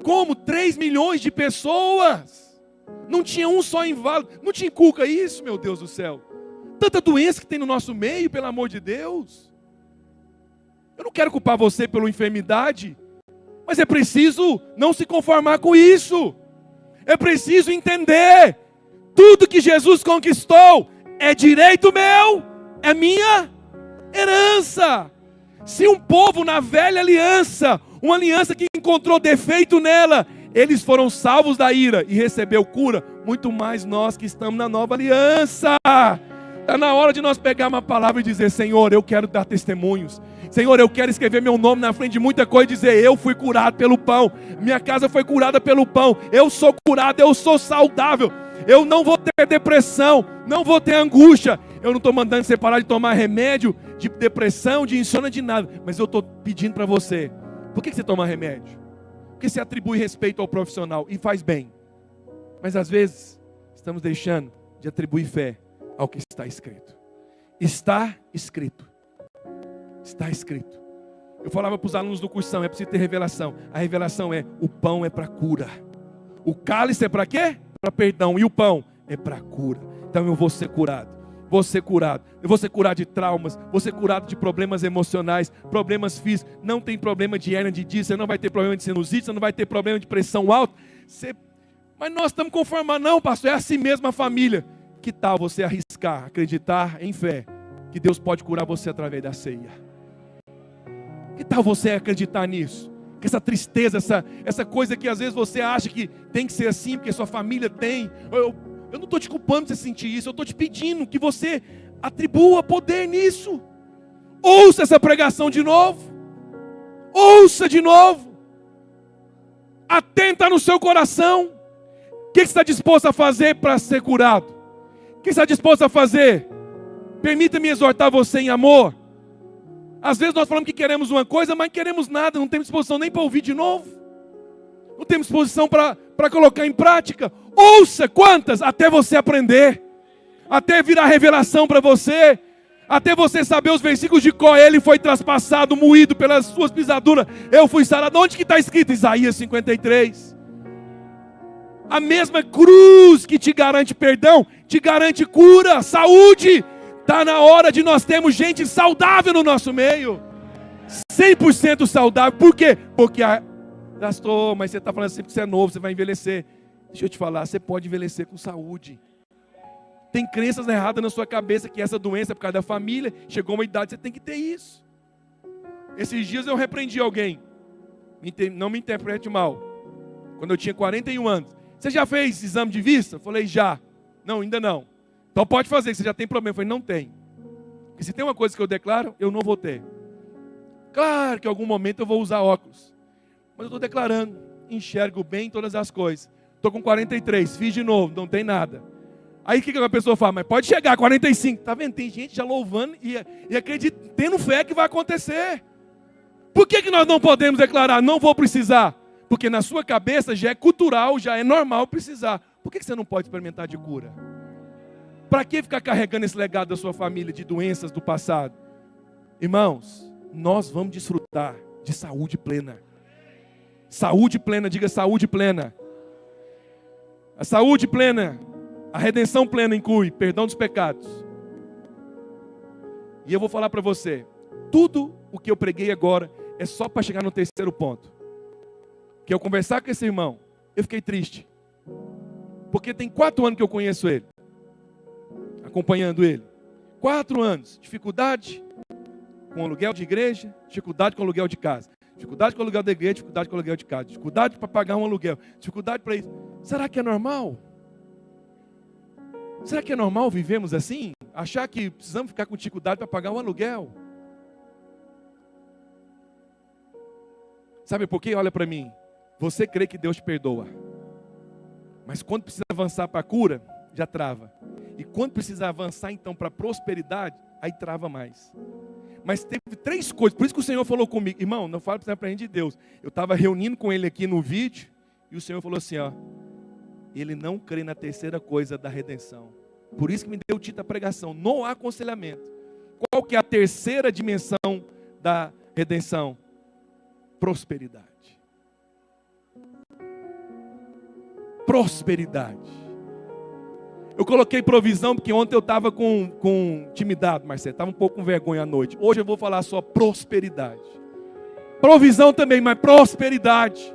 Como 3 milhões de pessoas? Não tinha um só inválido. Não te inculca isso, meu Deus do céu. Tanta doença que tem no nosso meio, pelo amor de Deus. Eu não quero culpar você pela enfermidade, mas é preciso não se conformar com isso. É preciso entender. Tudo que Jesus conquistou é direito meu, é minha herança. Se um povo na velha aliança, uma aliança que encontrou defeito nela, eles foram salvos da ira e recebeu cura, muito mais nós que estamos na nova aliança. Está na hora de nós pegar uma palavra e dizer, Senhor, eu quero dar testemunhos. Senhor, eu quero escrever meu nome na frente de muita coisa e dizer, eu fui curado pelo pão. Minha casa foi curada pelo pão. Eu sou curado, eu sou saudável. Eu não vou ter depressão, não vou ter angústia. Eu não estou mandando você parar de tomar remédio de depressão, de insônia, de nada. Mas eu estou pedindo para você, por que você toma remédio? Porque você atribui respeito ao profissional e faz bem. Mas às vezes, estamos deixando de atribuir fé ao que está escrito. Está escrito. Está escrito. Eu falava para os alunos do cursão, é preciso ter revelação. A revelação é, o pão é para cura. O cálice é para quê? Para perdão. E o pão é para cura. Então eu vou ser curado. Vou ser curado. Eu vou ser curado de traumas. Vou ser curado de problemas emocionais, problemas físicos. Não tem problema de hérnia de disco. Você não vai ter problema de sinusite. Você não vai ter problema de pressão alta. Mas nós estamos conformados. Não, pastor, é assim mesmo a família. Que tal você arriscar, acreditar em fé, que Deus pode curar você através da ceia? Que tal você acreditar nisso? Que essa tristeza, essa coisa que às vezes você acha que tem que ser assim, porque sua família tem. Eu não estou te culpando de você sentir isso, eu estou te pedindo que você atribua poder nisso. Ouça essa pregação de novo. Ouça de novo. Atenta no seu coração. O que você está disposto a fazer para ser curado? O que você está disposto a fazer? Permita-me exortar você em amor. Às vezes nós falamos que queremos uma coisa, mas queremos nada, não temos disposição nem para ouvir de novo. Não temos disposição para colocar em prática. Ouça quantas, até você aprender. Até virar revelação para você. Até você saber os versículos de cor. Ele foi traspassado, moído pelas suas pisaduras. Eu fui sarado. Onde que está escrito? Isaías 53. A mesma cruz que te garante perdão, te garante cura, saúde. Está na hora de nós termos gente saudável no nosso meio. 100% saudável. Por quê? Porque, pastor, mas você está falando sempre que você é novo, você vai envelhecer. Deixa eu te falar, você pode envelhecer com saúde. Tem crenças erradas na sua cabeça que essa doença é por causa da família. Chegou uma idade, você tem que ter isso. Esses dias eu repreendi alguém. Não me interprete mal. Quando eu tinha 41 anos. Você já fez exame de vista? Eu falei, já. Não, ainda não. Então pode fazer, você já tem problema. Eu falei, não tem. Porque se tem uma coisa que eu declaro, eu não vou ter. Claro que em algum momento eu vou usar óculos. Mas eu estou declarando, enxergo bem todas as coisas. Estou com 43, fiz de novo, não tem nada. Aí o que a pessoa fala? Mas pode chegar, 45. Está vendo? Tem gente já louvando e acreditando, tendo fé que vai acontecer. Por que nós não podemos declarar, não vou precisar? Porque na sua cabeça já é cultural, já é normal precisar. Por que você não pode experimentar de cura? Para que ficar carregando esse legado da sua família de doenças do passado? Irmãos, nós vamos desfrutar de saúde plena. Saúde plena, diga saúde plena. A saúde plena, a redenção plena inclui perdão dos pecados. E eu vou falar para você, tudo o que eu preguei agora é só para chegar no terceiro ponto. Que eu conversar com esse irmão, eu fiquei triste. Porque tem 4 anos que eu conheço ele. Acompanhando ele. 4 anos. Dificuldade com aluguel de igreja, dificuldade com aluguel de casa. Dificuldade com aluguel da igreja, dificuldade com aluguel de casa. Dificuldade para pagar um aluguel. Dificuldade para isso. Será que é normal? Será que é normal vivermos assim? Achar que precisamos ficar com dificuldade para pagar um aluguel? Sabe por quê? Olha para mim. Você crê que Deus te perdoa. Mas quando precisa avançar para a cura, já trava. E quando precisa avançar então para a prosperidade, aí trava mais. Mas teve 3 coisas, por isso que o Senhor falou comigo, irmão, não fala para a gente de Deus. Eu estava reunindo com ele aqui no vídeo, e o Senhor falou assim, ó, ele não crê na terceira coisa da redenção. Por isso que me deu o título da pregação, no aconselhamento. Qual que é a terceira dimensão da redenção? Prosperidade. Prosperidade. Eu coloquei provisão porque ontem eu estava com intimidade, Marcelo. Estava um pouco com vergonha à noite. Hoje eu vou falar só prosperidade. Provisão também, mas prosperidade.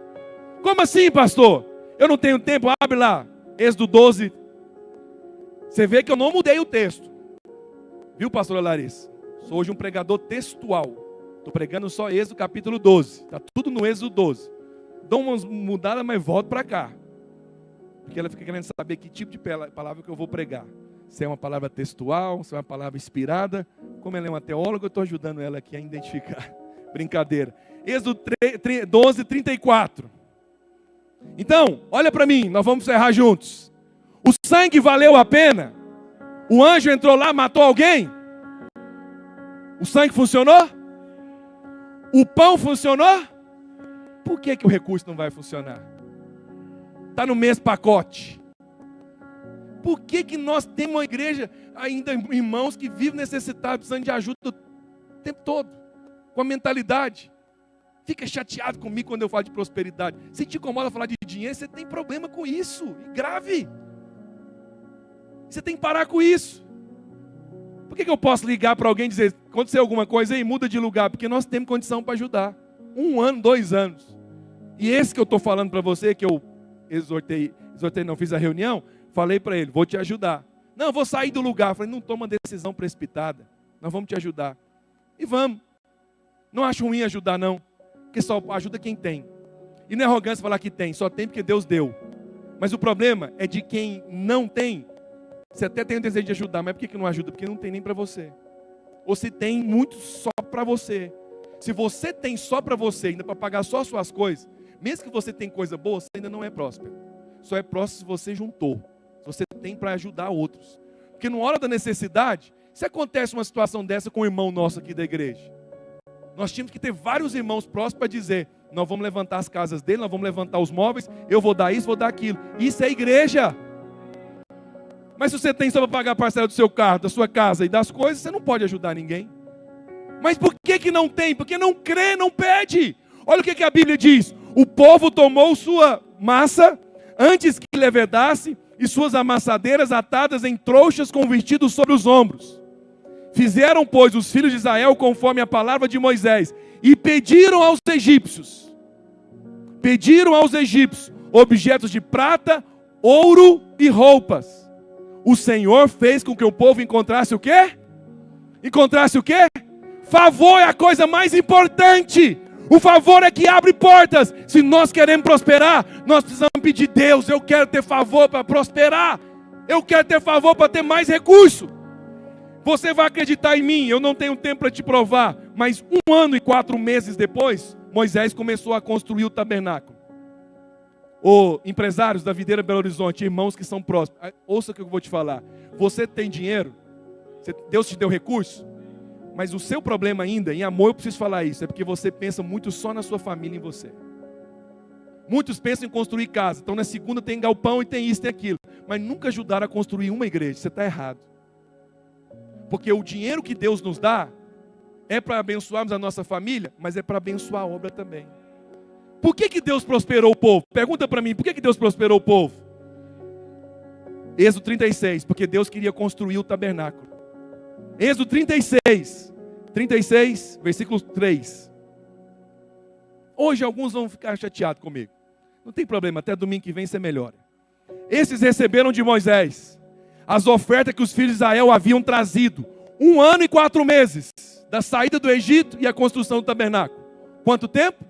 Como assim, pastor? Eu não tenho tempo, abre lá. Êxodo 12. Você vê que eu não mudei o texto. Viu, pastora Larissa? Sou hoje um pregador textual. Estou pregando só Êxodo capítulo 12. Está tudo no Êxodo 12. Dou umas mudadas, mas volto para cá. Porque ela fica querendo saber que tipo de palavra que eu vou pregar. Se é uma palavra textual, se é uma palavra inspirada. Como ela é uma teóloga, eu estou ajudando ela aqui a identificar. Brincadeira. Êxodo 12, 34. Então, olha para mim, nós vamos encerrar juntos. O sangue valeu a pena? O anjo entrou lá, matou alguém? O sangue funcionou? O pão funcionou? Por que o recurso não vai funcionar? Está no mesmo pacote. Por que nós temos uma igreja, ainda irmãos que vivem necessitados, precisando de ajuda o tempo todo, com a mentalidade? Fica chateado comigo quando eu falo de prosperidade. Se te incomoda falar de dinheiro, você tem problema com isso, e grave. Você tem que parar com isso. Por que eu posso ligar para alguém e dizer, aconteceu alguma coisa aí, muda de lugar? Porque nós temos condição para ajudar. 1 ano, 2 anos. E esse que eu estou falando para você, que eu exortei, não fiz a reunião, falei para ele, vou te ajudar. Não, vou sair do lugar. Falei, não toma decisão precipitada. Nós vamos te ajudar. E vamos. Não acho ruim ajudar, não. Porque só ajuda quem tem. E não é arrogância falar que tem, só tem porque Deus deu. Mas o problema é de quem não tem. Você até tem o desejo de ajudar, mas por que não ajuda? Porque não tem nem para você. Ou se tem muito só para você. Se você tem só para você, ainda para pagar só as suas coisas, mesmo que você tenha coisa boa, você ainda não é próspero. Só é próspero se você juntou. Se você tem para ajudar outros. Porque na hora da necessidade, se acontece uma situação dessa com um irmão nosso aqui da igreja, nós tínhamos que ter vários irmãos próximos para dizer, nós vamos levantar as casas dele, nós vamos levantar os móveis, eu vou dar isso, vou dar aquilo. Isso é igreja. Mas se você tem só para pagar a parcela do seu carro, da sua casa e das coisas, você não pode ajudar ninguém. Mas por que não tem? Porque não crê, não pede. Olha o que a Bíblia diz. O povo tomou sua massa antes que levedasse e suas amassadeiras atadas em trouxas com vestidos sobre os ombros. Fizeram, pois, os filhos de Israel conforme a palavra de Moisés e pediram aos egípcios objetos de prata, ouro e roupas. O Senhor fez com que o povo encontrasse o quê? Encontrasse o quê? Favor é a coisa mais importante. O favor é que abre portas. Se nós queremos prosperar, nós precisamos pedir, Deus, eu quero ter favor para prosperar. Eu quero ter favor para ter mais recurso. Você vai acreditar em mim, eu não tenho tempo para te provar. Mas 1 ano e 4 meses depois, Moisés começou a construir o tabernáculo. Empresários da Videira Belo Horizonte, irmãos que são próximos, ouça o que eu vou te falar. Você tem dinheiro? Deus te deu recurso? Mas o seu problema ainda, em amor eu preciso falar isso, é porque você pensa muito só na sua família e em você. Muitos pensam em construir casa, então na segunda tem galpão e tem isso, tem aquilo. Mas nunca ajudaram a construir uma igreja, você está errado. Porque o dinheiro que Deus nos dá, é para abençoarmos a nossa família, mas é para abençoar a obra também. Por que Deus prosperou o povo? Pergunta para mim, por que Deus prosperou o povo? Êxodo 36, porque Deus queria construir o tabernáculo. Êxodo 36, versículo 3. Hoje alguns vão ficar chateados comigo. Não tem problema, até domingo que vem você melhora. Esses receberam de Moisés as ofertas que os filhos de Israel haviam trazido. 1 ano e 4 meses da saída do Egito e a construção do tabernáculo. Quanto tempo?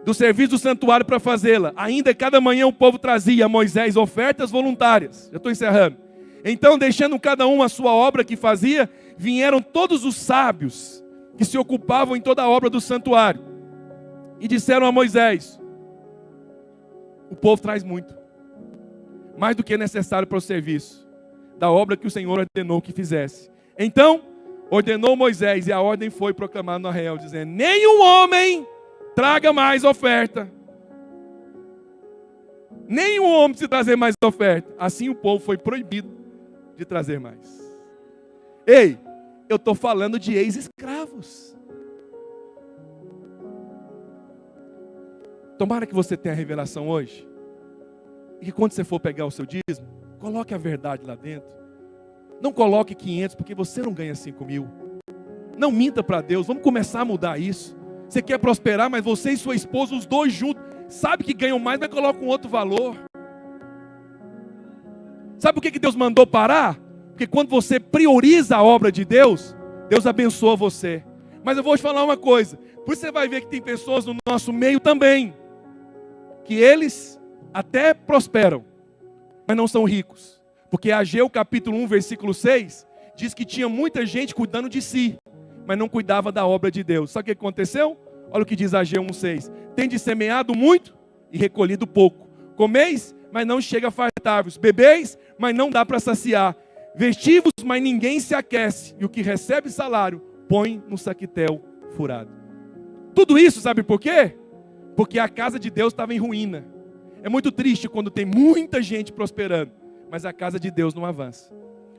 Do serviço do santuário para fazê-la. Ainda cada manhã o povo trazia a Moisés ofertas voluntárias. Já estou encerrando. Então, deixando cada um a sua obra que fazia, vieram todos os sábios que se ocupavam em toda a obra do santuário. E disseram a Moisés, o povo traz muito. mais do que necessário para o serviço da obra que o Senhor ordenou que fizesse. Então, ordenou Moisés, e a ordem foi proclamada no arraial, dizendo: nenhum homem traga mais oferta. Nenhum homem precisa trazer mais oferta. Assim o povo foi proibido de trazer mais. Ei, eu estou falando de ex-escravos. Tomara que você tenha a revelação hoje. E que quando você for pegar o seu dízimo, coloque a verdade lá dentro. Não coloque 500, porque você não ganha 5.000. Não minta para Deus, vamos começar a mudar isso. Você quer prosperar, mas você e sua esposa, os dois juntos, sabe que ganham mais, mas coloca um outro valor. Sabe por que Deus mandou parar? Porque quando você prioriza a obra de Deus, Deus abençoa você. Mas eu vou te falar uma coisa, por isso você vai ver que tem pessoas no nosso meio também, que eles até prosperam, mas não são ricos. Porque Ageu capítulo 1, versículo 6, diz que tinha muita gente cuidando de si, mas não cuidava da obra de Deus. Sabe o que aconteceu? Olha o que diz Ageu 1,6. Tendes semeado muito e recolhido pouco. Comeis, mas não chega a fartar-vos. Bebeis, mas não dá para saciar. Vestivos, mas ninguém se aquece. E o que recebe salário, põe no saquitel furado. Tudo isso, sabe por quê? Porque a casa de Deus estava em ruína. É muito triste quando tem muita gente prosperando, mas a casa de Deus não avança.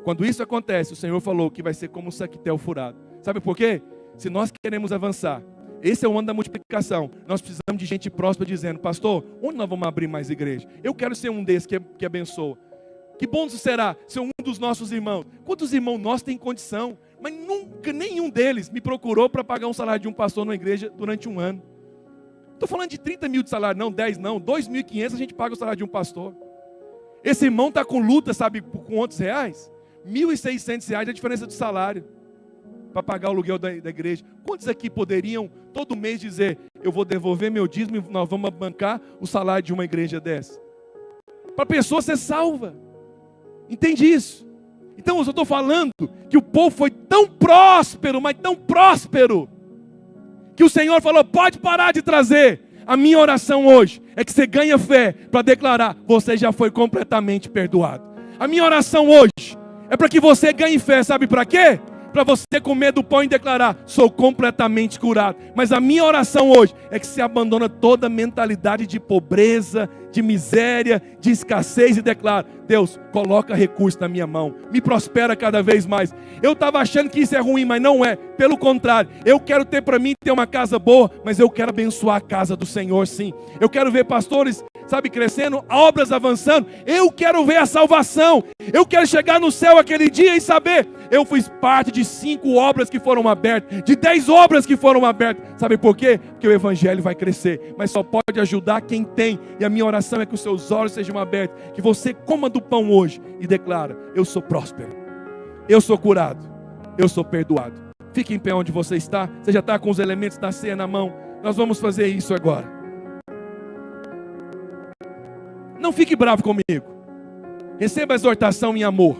Quando isso acontece, o Senhor falou que vai ser como um saquitel furado. Sabe por quê? Se nós queremos avançar, esse é o ano da multiplicação. Nós precisamos de gente próspera dizendo: pastor, onde nós vamos abrir mais igreja? Eu quero ser um desses que abençoa. Que bom isso será ser um dos nossos irmãos. Quantos irmãos nós têm condição? Mas nunca nenhum deles me procurou para pagar um salário de um pastor na igreja durante um ano. Estou falando de 30 mil de salário, não, 10 não, 2.500 a gente paga o salário de um pastor. Esse irmão está com luta, sabe, com quantos reais? R$1.600 é a diferença de salário para pagar o aluguel da igreja. Quantos aqui poderiam todo mês dizer: eu vou devolver meu dízimo e nós vamos bancar o salário de uma igreja dessa? Para a pessoa ser salva. Entende isso? Então eu estou falando que o povo foi tão próspero, mas tão próspero, que o Senhor falou: pode parar de trazer. A minha oração hoje é que você ganhe fé para declarar: você já foi completamente perdoado. A minha oração hoje é para que você ganhe fé, sabe para quê? Para você comer do pão e declarar: sou completamente curado. Mas a minha oração hoje é que você abandona toda a mentalidade de pobreza, de miséria, de escassez e declara: Deus, coloca recurso na minha mão, me prospera cada vez mais. Eu estava achando que isso é ruim, mas não é. Pelo contrário, eu quero ter para mim ter uma casa boa, mas eu quero abençoar a casa do Senhor, sim. Eu quero ver pastores, sabe, crescendo, obras avançando. Eu quero ver a salvação. Eu quero chegar no céu aquele dia e saber: eu fiz parte de 5 obras que foram abertas, de 10 obras que foram abertas. Sabe por quê? Porque o evangelho vai crescer, mas só pode ajudar quem tem. E a minha oração é que os seus olhos sejam abertos, que você coma do pão hoje e declara: eu sou próspero, eu sou curado, eu sou perdoado. Fique em pé onde você está. Você já está com os elementos da ceia na mão. Nós vamos fazer isso agora. Não fique bravo comigo. Receba a exortação em amor.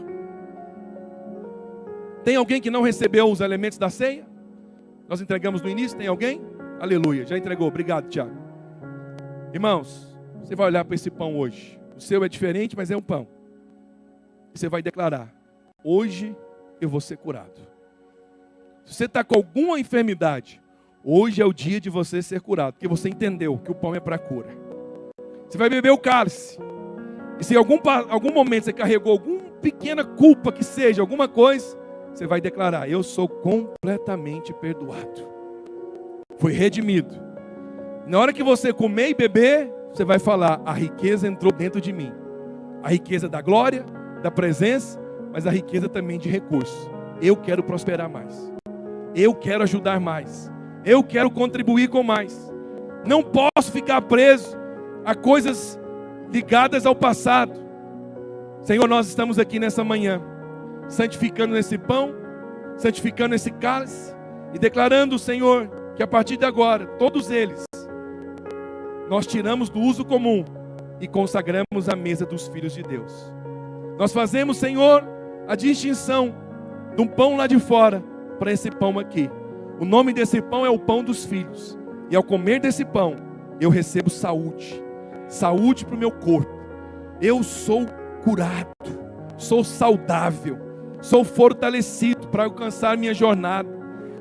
Tem alguém que não recebeu os elementos da ceia? Nós entregamos no início, tem alguém? Aleluia, já entregou, obrigado, Tiago. Irmãos, você vai olhar para esse pão hoje. O seu é diferente, mas é um pão. E você vai declarar: hoje eu vou ser curado. Se você está com alguma enfermidade, hoje é o dia de você ser curado, porque você entendeu que o pão é para cura. Você vai beber o cálice. E se em algum momento você carregou alguma pequena culpa que seja, alguma coisa, você vai declarar: eu sou completamente perdoado. Fui redimido. Na hora que você comer e beber, você vai falar: a riqueza entrou dentro de mim. A riqueza da glória, da presença, mas a riqueza também de recursos. Eu quero prosperar mais. Eu quero ajudar mais. Eu quero contribuir com mais. Não posso ficar preso a coisas ligadas ao passado. Senhor, nós estamos aqui nessa manhã, santificando esse pão, santificando esse cálice e declarando, Senhor, que a partir de agora, todos eles, nós tiramos do uso comum e consagramos a mesa dos filhos de Deus. Nós fazemos, Senhor, a distinção de um pão lá de fora para esse pão aqui. O nome desse pão é o pão dos filhos. E ao comer desse pão, eu recebo saúde. Saúde para o meu corpo. Eu sou curado, sou saudável, sou fortalecido para alcançar minha jornada.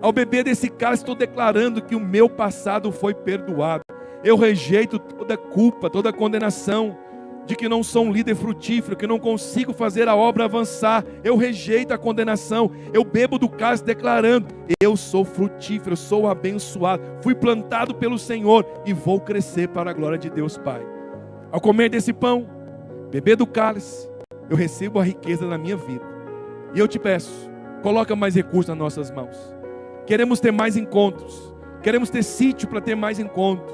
Ao beber desse cálice, estou declarando que o meu passado foi perdoado. Eu rejeito toda culpa, toda condenação de que não sou um líder frutífero, que não consigo fazer a obra avançar. Eu rejeito a condenação. Eu bebo do cálice declarando: eu sou frutífero, eu sou abençoado, fui plantado pelo Senhor e vou crescer para a glória de Deus Pai. Ao comer desse pão, beber do cálice, eu recebo a riqueza na minha vida. E eu te peço, coloca mais recursos nas nossas mãos. Queremos ter mais encontros, queremos ter sítio para ter mais encontros.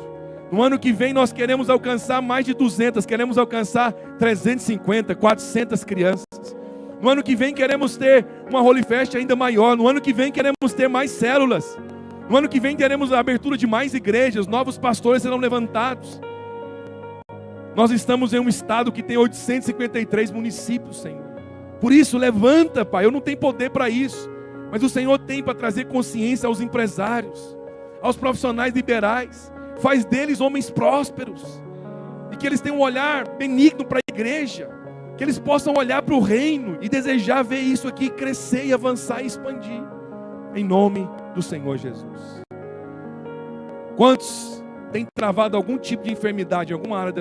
No ano que vem nós queremos alcançar mais de 200, queremos alcançar 350, 400 crianças. No ano que vem queremos ter uma Holy Fest ainda maior. No ano que vem queremos ter mais células. No ano que vem teremos a abertura de mais igrejas, novos pastores serão levantados. Nós estamos em um estado que tem 853 municípios, Senhor. Por isso, levanta, Pai. Eu não tenho poder para isso, mas o Senhor tem para trazer consciência aos empresários, aos profissionais liberais. Faz deles homens prósperos, e que eles tenham um olhar benigno para a igreja, que eles possam olhar para o reino e desejar ver isso aqui crescer e avançar e expandir, em nome do Senhor Jesus. Quantos têm travado algum tipo de enfermidade em alguma área da